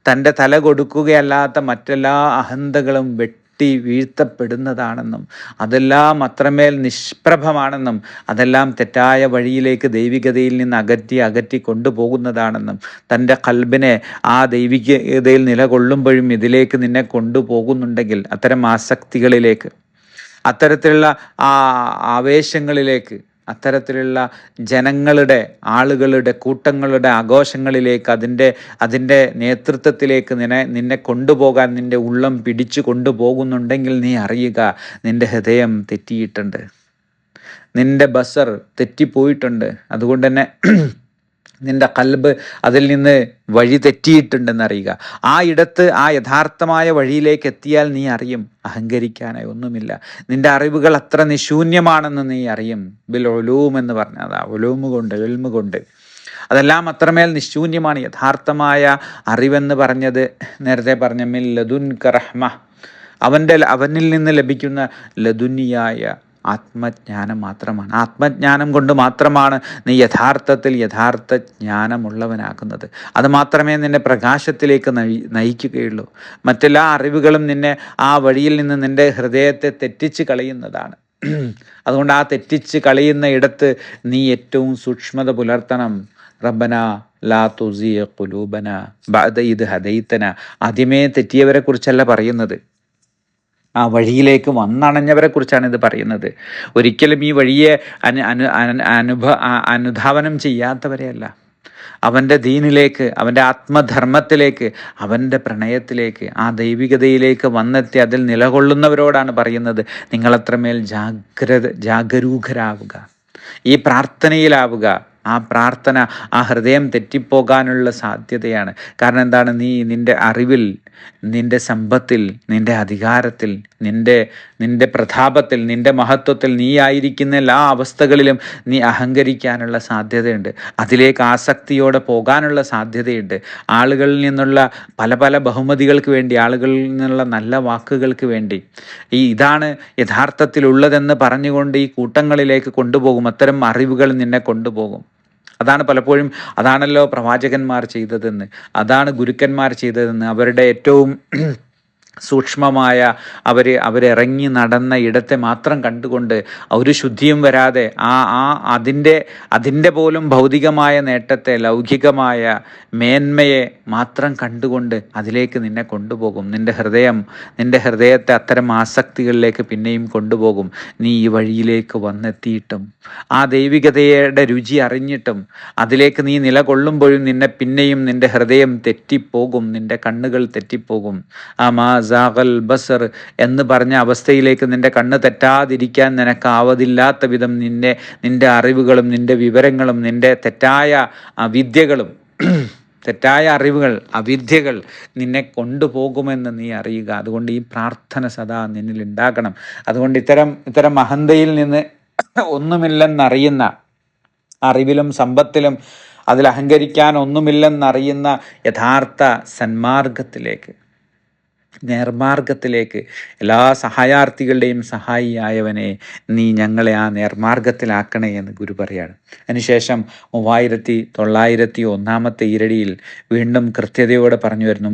[SPEAKER 1] തൻ്റെ തല കൊടുക്കുകയല്ലാത്ത മറ്റെല്ലാ അഹന്തകളും വീഴ്ത്തപ്പെടുന്നതാണെന്നും, അതെല്ലാം അത്രമേൽ നിഷ്പ്രഭമാണെന്നും, അതെല്ലാം തെറ്റായ വഴിയിലേക്ക്, ദൈവികതയിൽ നിന്ന് അകറ്റി കൊണ്ടുപോകുന്നതാണെന്നും, തൻ്റെ കൽബിനെ ആ ദൈവികതയിൽ നിലകൊള്ളുമ്പോഴും ഇതിലേക്ക് നിന്നെ കൊണ്ടുപോകുന്നുണ്ടെങ്കിൽ, അത്തരം ആസക്തികളിലേക്ക്, അത്തരത്തിലുള്ള ആവേശങ്ങളിലേക്ക്, അത്തരത്തിലുള്ള ആളുകളുടെ കൂട്ടങ്ങളുടെ ആഘോഷങ്ങളിലേക്ക്, അതിൻ്റെ നേതൃത്വത്തിലേക്ക് നിന്നെ കൊണ്ടുപോകാൻ നിൻ്റെ ഉള്ളം പിടിച്ചു കൊണ്ടുപോകുന്നുണ്ടെങ്കിൽ നീ അറിയുക, നിൻ്റെ ഹൃദയം തെറ്റിയിട്ടുണ്ട്, നിൻ്റെ ബസർ തെറ്റിപ്പോയിട്ടുണ്ട്. അതുകൊണ്ട് തന്നെ നിന്റെ കൽബ് അതിൽ നിന്ന് വഴി തെറ്റിയിട്ടുണ്ടെന്നറിയുക. ആ ഇടത്ത്, ആ യഥാർത്ഥമായ വഴിയിലേക്ക് എത്തിയാൽ നീ അറിയും, അഹങ്കരിക്കാനായി ഒന്നുമില്ല. നിന്റെ അറിവുകൾ അത്ര നിശൂന്യമാണെന്ന് നീ അറിയും. ബിൽ ഉലൂം എന്ന് പറഞ്ഞാൽ അതാ, ഇൽമു കൊണ്ട് അതെല്ലാം അത്രമേൽ നിശൂന്യമാണ്. യഥാർത്ഥമായ അറിവെന്ന് പറഞ്ഞത് നേരത്തെ പറഞ്ഞ മിൻ ലദുൻക റഹ്മ, അവനിൽ നിന്ന് ലഭിക്കുന്ന ലദുനിയായ ആത്മജ്ഞാനം മാത്രമാണ്. ആത്മജ്ഞാനം കൊണ്ട് മാത്രമാണ് നീ യഥാർത്ഥ ജ്ഞാനമുള്ളവനാക്കുന്നത്. അത് മാത്രമേ നിന്നെ പ്രകാശത്തിലേക്ക് നയിക്കുകയുള്ളൂ. മറ്റെല്ലാ അറിവുകളും നിന്നെ ആ വഴിയിൽ നിന്ന് നിന്റെ ഹൃദയത്തെ തെറ്റിച്ച് കളയുന്നതാണ്. അതുകൊണ്ട് ആ തെറ്റിച്ച് കളയുന്ന ഇടത്ത് നീ ഏറ്റവും സൂക്ഷ്മത പുലർത്തണം. റബ്ബന ലാ തുസിയ ഖുലൂബന ബഅദ ഇദ് ഹദൈതന. ആദ്യമേ തെറ്റിയവരെ കുറിച്ചല്ല പറയുന്നത്, ആ വഴിയിലേക്ക് വന്നണഞ്ഞവരെ കുറിച്ചാണ് ഇത് പറയുന്നത്. ഒരിക്കലും ഈ വഴിയെ അനുധാവനം ചെയ്യാത്തവരെയല്ല. അവൻ്റെ ദീനിലേക്ക്, അവൻ്റെ ആത്മധർമ്മത്തിലേക്ക്, അവൻ്റെ പ്രണയത്തിലേക്ക്, ആ ദൈവികതയിലേക്ക് വന്നെത്തി അതിൽ നിലകൊള്ളുന്നവരോടാണ് പറയുന്നത്, നിങ്ങളത്രമേൽ ജാഗരൂകരാവുക, ഈ പ്രാർത്ഥനയിലാവുക. ആ പ്രാർത്ഥന ആ ഹൃദയം തെറ്റിപ്പോകാനുള്ള സാധ്യതയാണ്. കാരണം എന്താണ്? നിൻ്റെ അറിവിൽ നിൻ്റെ സമ്പത്തിൽ, നിൻ്റെ അധികാരത്തിൽ, നിൻ്റെ പ്രതാപത്തിൽ, നിൻ്റെ മഹത്വത്തിൽ, നീ ആയിരിക്കുന്ന എല്ലാ അവസ്ഥകളിലും നീ അഹങ്കരിക്കാനുള്ള സാധ്യതയുണ്ട്. അതിലേക്ക് ആസക്തിയോടെ പോകാനുള്ള സാധ്യതയുണ്ട്. ആളുകളിൽ നിന്നുള്ള പല പല ബഹുമതികൾക്ക് വേണ്ടി, ആളുകളിൽ നിന്നുള്ള നല്ല വാക്കുകൾക്ക് വേണ്ടി ഇതാണ് യഥാർത്ഥത്തിലുള്ളതെന്ന് പറഞ്ഞുകൊണ്ട് ഈ കൂട്ടങ്ങളിലേക്ക് കൊണ്ടുപോകും. അത്തരം അറിവുകൾ നിന്നെ കൊണ്ടുപോകും. അതാണ് പലപ്പോഴും, അതാണല്ലോ പ്രവാചകന്മാർ ചെയ്തതെന്ന്, അതാണ് ഗുരുക്കന്മാർ ചെയ്തതെന്ന്. അവരുടെ ഏറ്റവും സൂക്ഷ്മമായ അവരിറങ്ങി നടന്ന ഇടത്തെ മാത്രം കണ്ടുകൊണ്ട് ഒരു ശുദ്ധിയും വരാതെ അതിൻ്റെ പോലും ഭൗതികമായ നേട്ടത്തെ, ലൗകികമായ മേന്മയെ മാത്രം കണ്ടുകൊണ്ട് അതിലേക്ക് നിന്നെ കൊണ്ടുപോകും. നിന്റെ ഹൃദയത്തെ അത്തരം ആസക്തികളിലേക്ക് പിന്നെയും കൊണ്ടുപോകും. നീ ഈ വഴിയിലേക്ക് വന്നെത്തിയിട്ടും ആ ദൈവികതയുടെ രുചി അറിഞ്ഞിട്ടും അതിലേക്ക് നീ നിലകൊള്ളുമ്പോഴും പിന്നെയും നിന്റെ ഹൃദയം തെറ്റിപ്പോകും, നിന്റെ കണ്ണുകൾ തെറ്റിപ്പോകും. ബസർ എന്ന് പറഞ്ഞ അവസ്ഥയിലേക്ക് നിന്റെ കണ്ണ് തെറ്റാതിരിക്കാൻ നിനക്കാവതില്ലാത്ത വിധം നിന്റെ അറിവുകളും നിന്റെ വിവരങ്ങളും നിന്റെ തെറ്റായ വിദ്യകളും തെറ്റായ അറിവുകൾ, അവിദ്യകൾ നിന്നെ കൊണ്ടുപോകുമെന്ന് നീ അറിയുക. അതുകൊണ്ട് ഈ പ്രാർത്ഥന സദാ നിന്നിൽ ഉണ്ടാകണം. അതുകൊണ്ട് ഇത്തരം അഹന്തയിൽ നിന്ന് ഒന്നുമില്ലെന്നറിയുന്ന, അറിവിലും സമ്പത്തിലും അതിൽ അഹങ്കരിക്കാൻ ഒന്നുമില്ലെന്നറിയുന്ന യഥാർത്ഥ സന്മാർഗത്തിലേക്ക്, നേർമാർഗത്തിലേക്ക്, എല്ലാ സഹായാർത്ഥികളുടെയും സഹായിയായവനെ നീ ഞങ്ങളെ ആ നേർമാർഗത്തിലാക്കണേ എന്ന് ഗുരു പറയാണ്. അതിനുശേഷം 3901 ഇരടിയിൽ വീണ്ടും കൃത്യതയോടെ പറഞ്ഞു വരുന്നു,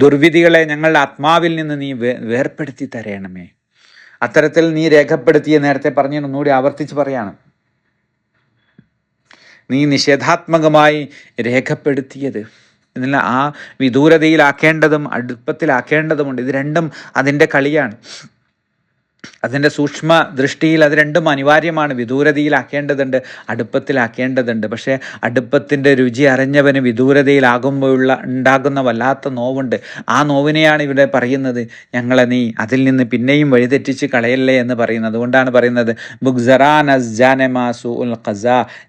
[SPEAKER 1] ദുർവിധികളെ ഞങ്ങളുടെ ആത്മാവിൽ നിന്ന് നീ വേർപ്പെടുത്തി തരയണമേ. അത്തരത്തിൽ നീ രേഖപ്പെടുത്തിയ, നേരത്തെ പറഞ്ഞു, ഒന്നുകൂടി ആവർത്തിച്ച് പറയാണ്, നീ നിഷേധാത്മകമായി രേഖപ്പെടുത്തിയത് എന്നുള്ള ആ വിദൂരതയിലാക്കേണ്ടതും അടുപ്പത്തിലാക്കേണ്ടതുമുണ്ട്. ഇത് രണ്ടും അതിൻ്റെ കളിയാണ്. അതിൻ്റെ സൂക്ഷ്മ ദൃഷ്ടിയിൽ അത് രണ്ടും അനിവാര്യമാണ്. വിദൂരതയിലാക്കേണ്ടതുണ്ട്, അടുപ്പത്തിലാക്കേണ്ടതുണ്ട്. പക്ഷേ അടുപ്പത്തിൻ്റെ രുചി അറിഞ്ഞവന് വിദൂരതയിലാകുമ്പോൾ ഉണ്ടാകുന്ന വല്ലാത്ത നോവുണ്ട്. ആ നോവിനെയാണ് ഇവിടെ പറയുന്നത്, ഞങ്ങളെ നീ അതിൽ നിന്ന് പിന്നെയും വഴിതെറ്റിച്ച് കളയല്ലേ എന്ന് പറയുന്നത്. അതുകൊണ്ടാണ് പറയുന്നത്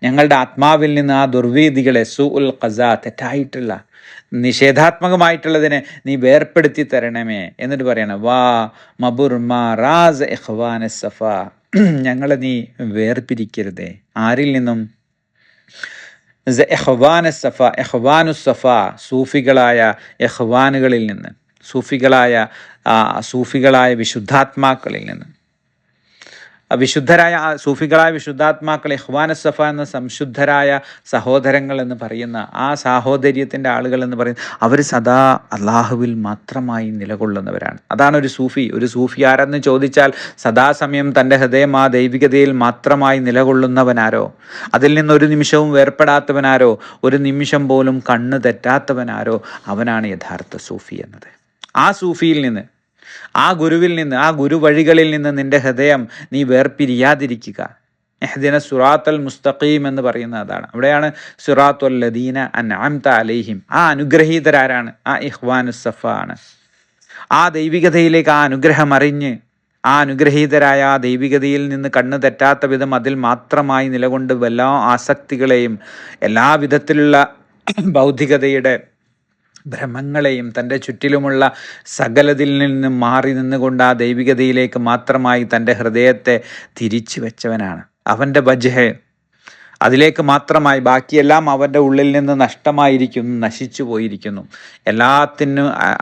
[SPEAKER 1] ഞങ്ങളുടെ ആത്മാവിൽ നിന്ന് ആ ദുർവീതികളെ, സൂഉൽ ഖസാ, തെറ്റായിട്ടുള്ള നിഷേധാത്മകമായിട്ടുള്ളതിനെ നീ വേർപ്പെടുത്തി തരണമേ. എന്നിട്ട് പറയണം, വാ മബുർമാറാസ് ഇഖ്വാന സഫ, ഞങ്ങളെ നീ വേർപിരിക്കരുതേ. ആരിൽ നിന്നും? ഇഖ്വാന സഫ, ഇഖ്വാനു സഫ, സൂഫികളായ ഇഖ്വാനുകളിൽ നിന്ന്, സൂഫികളായ വിശുദ്ധാത്മാക്കളിൽ നിന്ന്. സൂഫികളായ വിശുദ്ധാത്മാക്കൾ, ഇഖ്വാന സഫ എന്ന സംശുദ്ധരായ സഹോദരങ്ങൾ എന്ന് പറയുന്ന ആ സാഹോദര്യത്തിൻ്റെ ആളുകൾ എന്ന് പറയുന്ന അവർ സദാ അള്ളാഹുവിൽ മാത്രമായി നിലകൊള്ളുന്നവരാണ്. അതാണ് ഒരു സൂഫി. ഒരു സൂഫി ആരെന്ന് ചോദിച്ചാൽ സദാസമയം തൻ്റെ ഹൃദയം ആ ദൈവികതയിൽ മാത്രമായി നിലകൊള്ളുന്നവനാരോ, അതിൽ നിന്നൊരു നിമിഷവും വേർപ്പെടാത്തവനാരോ, ഒരു നിമിഷം പോലും കണ്ണ് തെറ്റാത്തവനാരോ, അവനാണ് യഥാർത്ഥ സൂഫി എന്നത്. ആ സൂഫിയിൽ നിന്ന്, ആ ഗുരുവിൽ നിന്ന്, ആ ഗുരുവഴികളിൽ നിന്ന് നിന്റെ ഹൃദയം നീ വേർപിരിയാതിരിക്കുക. ഇഹ്ദിന സിറാത്തൽ മുസ്തഖീം എന്ന് പറയുന്നത് അതാണ്. അവിടെയാണ് സിറാത്തുൽ ലദീന അൻഅംത അലൈഹിം. ആ അനുഗ്രഹീതരാരാണ്? ആ ഇഖ്വാനു സഫ ആണ്. ആ ദൈവികതയിലേക്ക് ആ അനുഗ്രഹം അറിഞ്ഞ്, ആ അനുഗ്രഹീതരായ ആ ദൈവികതയിൽ നിന്ന് കണ്ണ് തെറ്റാത്ത വിധം അതിൽ മാത്രമായി നിലകൊണ്ട് എല്ലാ ആസക്തികളെയും, എല്ലാ വിധത്തിലുള്ള ഭൗതികതയുടെ ഭ്രമങ്ങളെയും തൻ്റെ ചുറ്റിലുമുള്ള സകലതിൽ നിന്നും മാറി നിന്നുകൊണ്ട് ആ ദൈവികതയിലേക്ക് മാത്രമായി തൻ്റെ ഹൃദയത്തെ തിരിച്ചു വെച്ചവനാണ്. അവൻ്റെ വജ്ഹ് അതിലേക്ക് മാത്രമായി, ബാക്കിയെല്ലാം അവൻ്റെ ഉള്ളിൽ നിന്ന് നഷ്ടമായിരിക്കുന്നു, നശിച്ചു പോയിരിക്കുന്നു.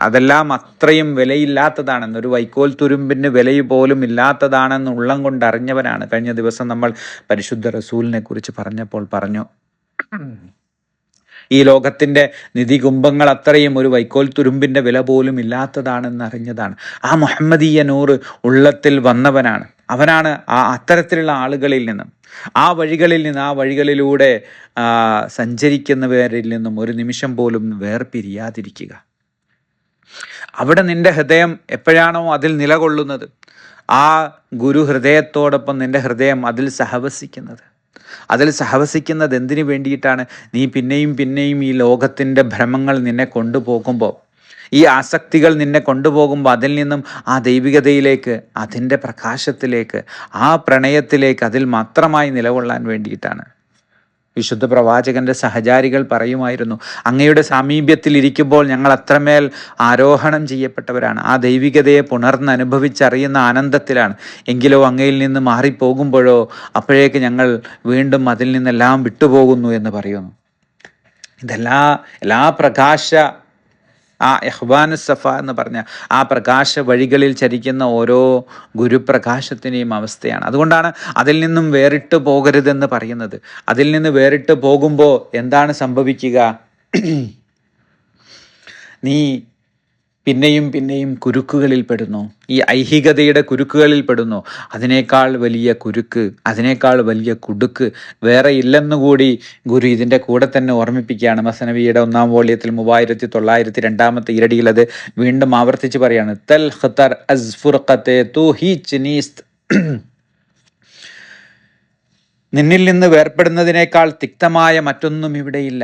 [SPEAKER 1] അതെല്ലാം അത്രയും വിലയില്ലാത്തതാണെന്ന്, ഒരു വൈക്കോൽ തുരുമ്പിന് വില പോലും ഇല്ലാത്തതാണെന്ന് ഉള്ളം കൊണ്ടറിഞ്ഞവനാണ്. കഴിഞ്ഞ ദിവസം നമ്മൾ പരിശുദ്ധ റസൂലിനെ കുറിച്ച് പറഞ്ഞപ്പോൾ പറഞ്ഞു, ഈ ലോകത്തിൻ്റെ നിധികുംഭങ്ങൾ അത്രയും ഒരു വൈക്കോൽ തുരുമ്പിൻ്റെ വില പോലും ഇല്ലാത്തതാണെന്ന് അറിഞ്ഞതാണ്. ആ മുഹമ്മദീയ നൂറ് ഉള്ളത്തിൽ വന്നവനാണ്. അവനാണ് ആ അത്തരത്തിലുള്ള ആളുകളിൽ നിന്നും, ആ വഴികളിൽ നിന്ന്, ആ വഴികളിലൂടെ സഞ്ചരിക്കുന്നവരിൽ നിന്നും ഒരു നിമിഷം പോലും വേർപിരിയാതിരിക്കുക. അവിടെ നിന്റെ ഹൃദയം എപ്പോഴാണോ അതിൽ നിലകൊള്ളുന്നത്, ആ ഗുരു ഹൃദയത്തോടൊപ്പം നിന്റെ ഹൃദയം അതിൽ സഹവസിക്കുന്നത് എന്തിനു വേണ്ടിയിട്ടാണ്? നീ പിന്നെയും പിന്നെയും ഈ ലോകത്തിൻ്റെ ഭ്രമങ്ങൾ നിന്നെ കൊണ്ടുപോകുമ്പോൾ, ഈ ആസക്തികൾ നിന്നെ കൊണ്ടുപോകുമ്പോൾ അതിൽ നിന്നും ആ ദൈവികതയിലേക്ക്, അതിൻ്റെ പ്രകാശത്തിലേക്ക്, ആ പ്രണയത്തിലേക്ക്, അതിൽ മാത്രമായി നിലകൊള്ളാൻ വേണ്ടിയിട്ടാണ്. വിശുദ്ധ പ്രവാചകന്റെ സഹചാരികൾ പറയുമായിരുന്നു, അങ്ങയുടെ സാമീപ്യത്തിൽ ഇരിക്കുമ്പോൾ ഞങ്ങൾ അത്രമേൽ ആരോഹണം ചെയ്യപ്പെട്ടവരാണ്, ആ ദൈവികതയെ പുണർന്നനുഭവിച്ചറിയുന്ന ആനന്ദത്തിലാണ്. എങ്കിലോ അങ്ങയിൽ നിന്ന് മാറിപ്പോകുമ്പോഴോ അപ്പോഴേക്ക് ഞങ്ങൾ വീണ്ടും അതിൽ നിന്നെല്ലാം വിട്ടുപോകുന്നു എന്ന് പറയുന്നു. എല്ലാ പ്രകാശ ആ ഇഹ്വാനു സഫ എന്ന് പറഞ്ഞ ആ പ്രകാശ വഴികളിൽ ചരിക്കുന്ന ഓരോ ഗുരുപ്രകാശത്തിനെയും അവസ്ഥയാണ്. അതുകൊണ്ടാണ് അതിൽ നിന്നും വേറിട്ട് പോകരുതെന്ന് പറയുന്നത്. അതിൽ നിന്ന് വേറിട്ട് പോകുമ്പോൾ എന്താണ് സംഭവിക്കുക? നീ പിന്നെയും പിന്നെയും കുരുക്കുകളിൽ പെടുന്നു, ഈ ഐഹികതയുടെ കുരുക്കുകളിൽ പെടുന്നു. അതിനേക്കാൾ വലിയ കുരുക്ക്, അതിനേക്കാൾ വലിയ കുടുക്ക് വേറെ ഇല്ലെന്നുകൂടി ഗുരു ഇതിൻ്റെ കൂടെ തന്നെ ഓർമ്മിപ്പിക്കുകയാണ്. മസനവിയുടെ 1-ാം വോള്യത്തിൽ 3902 ഇരടിയിൽ അത് വീണ്ടും ആവർത്തിച്ച് പറയാണ്. തൽ ഖതർ അസ്ഫുർഖത്തെ തു ഹി ചിനീസ്ത്, നിന്നിൽ നിന്ന് വേർപ്പെടുന്നതിനേക്കാൾ തിക്തമായ മറ്റൊന്നും ഇവിടെയില്ല.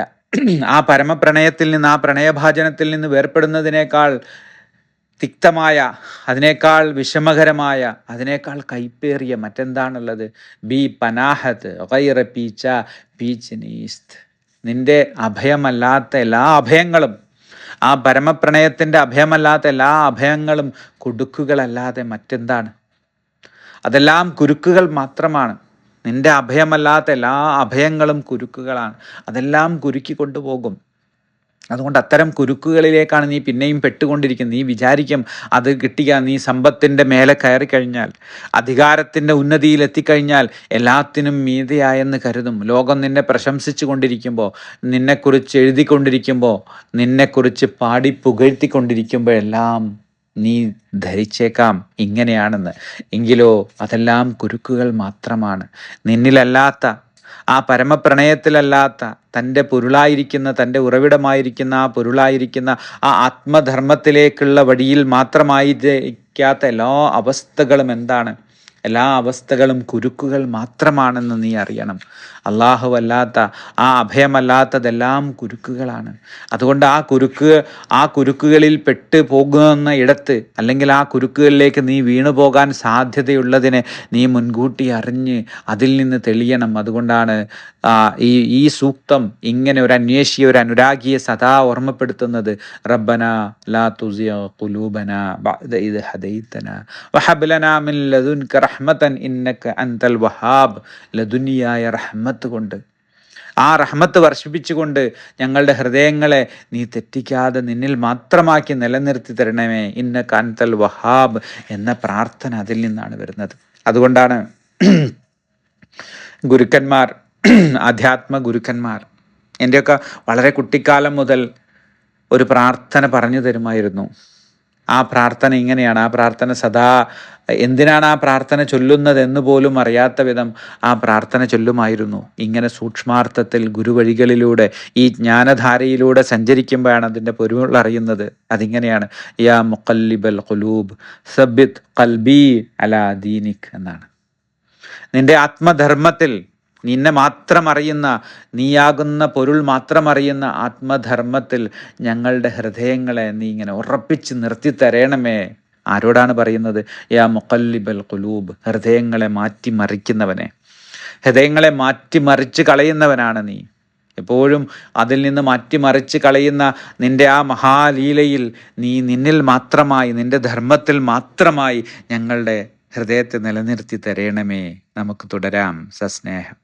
[SPEAKER 1] ആ പരമപ്രണയത്തിൽ നിന്ന്, ആ പ്രണയഭാജനത്തിൽ നിന്ന് വേർപ്പെടുന്നതിനേക്കാൾ തിക്തമായ, അതിനേക്കാൾ വിഷമകരമായ, അതിനേക്കാൾ കൈപ്പേറിയ മറ്റെന്താണുള്ളത്? ബി പനാഹത്ത് ഗൈറ പീച്ച പീച്ചനീസ്ത്, നിന്റെ അഭയമല്ലാത്ത എല്ലാ അഭയങ്ങളും, ആ പരമപ്രണയത്തിൻ്റെ അഭയമല്ലാത്ത എല്ലാ അഭയങ്ങളും കുടുക്കുകളല്ലാതെ മറ്റെന്താണ്? അതെല്ലാം കുരുക്കുകൾ മാത്രമാണ്. നിന്റെ അഭയമല്ലാത്ത എല്ലാ അഭയങ്ങളും കുരുക്കുകളാണ്. അതെല്ലാം കുരുക്കി കൊണ്ടുപോകും. അതുകൊണ്ട് അത്തരം കുരുക്കുകളിലേക്കാണ് നീ പിന്നെയും പെട്ടുകൊണ്ടിരിക്കുന്നത്. നീ വിചാരിക്കും അത് കിട്ടിയ, നീ സമ്പത്തിൻ്റെ മേലെ കയറി കഴിഞ്ഞാൽ, അധികാരത്തിൻ്റെ ഉന്നതിയിൽ എത്തിക്കഴിഞ്ഞാൽ എല്ലാത്തിനും മീതയായെന്ന് കരുതും. ലോകം നിന്നെ പ്രശംസിച്ചു കൊണ്ടിരിക്കുമ്പോൾ, നിന്നെക്കുറിച്ച് എഴുതിക്കൊണ്ടിരിക്കുമ്പോൾ, നിന്നെക്കുറിച്ച് പാടി പുകഴ്ത്തിക്കൊണ്ടിരിക്കുമ്പോഴെല്ലാം നീ ധരിച്ചേക്കാം ഇങ്ങനെയാണെന്ന്. എങ്കിലോ അതെല്ലാം കുരുക്കുകൾ മാത്രമാണ്. നിന്നിലല്ലാത്ത, ആ പരമപ്രണയത്തിലല്ലാത്ത, തൻ്റെ പൊരുളായിരിക്കുന്ന, തൻ്റെ ഉറവിടമായിരിക്കുന്ന ആ പൊരുളായിരിക്കുന്ന ആ ആത്മധർമ്മത്തിലേക്കുള്ള വഴിയിൽ മാത്രമായിരിക്കാത്ത എല്ലാ അവസ്ഥകളും എന്താണ്? എല്ലാ അവസ്ഥകളും കുരുക്കുകൾ മാത്രമാണെന്ന് നീ അറിയണം. അല്ലാഹു അല്ലാത്ത, ആ അഭയമല്ലാത്തതെല്ലാം കുരുക്കുകളാണ്. അതുകൊണ്ട് ആ കുരുക്കുകളിൽ പെട്ട് പോകുന്ന ഇടത്ത്, അല്ലെങ്കിൽ ആ കുരുക്കുകളിലേക്ക് നീ വീണു പോകാൻ സാധ്യതയുള്ളതിനെ നീ മുൻകൂട്ടി അറിഞ്ഞ് അതിൽ നിന്ന് തെളിയണം. അതുകൊണ്ടാണ് ഈ സൂക്തം ഇങ്ങനെ ഒരു അന്വേഷിയെ, ഒരു അനുരാഗിയെ സദാ ഓർമ്മപ്പെടുത്തുന്നത്. റബ്ബന ലാ തുസിഗ ഖുലൂബന ബഅദ ഇദ് ഹദൈതന വഹബ് ലനാ മിൻ ലദുൻക റഹ്മതൻ ഇന്നക അൻതൽ വഹാബ്. ലദുനിയായ റഹ്മത്ത് കൊണ്ട്, ആ റഹ്മത്ത് വർഷിപ്പിച്ചുകൊണ്ട് ഞങ്ങളുടെ ഹൃദയങ്ങളെ നീ തെറ്റിക്കാതെ നിന്നിൽ മാത്രമാക്കി നിലനിർത്തി തരണമേ. ഇന്നക അൻതൽ വഹാബ് എന്ന പ്രാർത്ഥന അതിൽ നിന്നാണ് വരുന്നത്. അതുകൊണ്ടാണ് ഗുരുക്കന്മാർ, അധ്യാത്മ ഗുരുക്കന്മാർ എൻ്റെയൊക്കെ വളരെ കുട്ടിക്കാലം മുതൽ ഒരു പ്രാർത്ഥന പറഞ്ഞു തരുമായിരുന്നു. ആ പ്രാർത്ഥന ഇങ്ങനെയാണ്. ആ പ്രാർത്ഥന സദാ, എന്തിനാണ് ആ പ്രാർത്ഥന ചൊല്ലുന്നത് എന്ന് പോലും അറിയാത്ത വിധം ആ പ്രാർത്ഥന ചൊല്ലുമായിരുന്നു. ഇങ്ങനെ സൂക്ഷ്മാർത്ഥത്തിൽ ഗുരുവഴികളിലൂടെ, ഈ ജ്ഞാനധാരയിലൂടെ സഞ്ചരിക്കുമ്പോഴാണ് അതിൻ്റെ പൊരുൾ അറിയുന്നത്. അതിങ്ങനെയാണ്, യാ മുഖല്ലിബൽ ഖുലൂബ് സബ്ബിത് ഖൽബി അലാ ദീനിക് എന്നാണ്. നിന്റെ ആത്മധർമ്മത്തിൽ, നിന്നെ മാത്രം അറിയുന്ന, നീയാകുന്ന പൊരുൾ മാത്രം അറിയുന്ന ആത്മധർമ്മത്തിൽ ഞങ്ങളുടെ ഹൃദയങ്ങളെ നീ ഇങ്ങനെ ഉറപ്പിച്ച് നിർത്തി തരണമേ. ആരോടാണ് പറയുന്നത്? യാ മുഖല്ലിബൽ ഖുലൂബ്, ഹൃദയങ്ങളെ മാറ്റിമറിക്കുന്നവനെ, ഹൃദയങ്ങളെ മാറ്റിമറിച്ച് കളയുന്നവനാണ് നീ. എപ്പോഴും അതിൽ നിന്ന് മാറ്റിമറിച്ച് കളയുന്ന നിന്റെ ആ മഹാലീലയിൽ നീ നിന്നിൽ മാത്രമായി, നിന്റെ ധർമ്മത്തിൽ മാത്രമായി ഞങ്ങളുടെ ഹൃദയത്തെ നിലനിർത്തി തരണമേ. നമുക്ക് തുടരാം. സസ്നേഹം.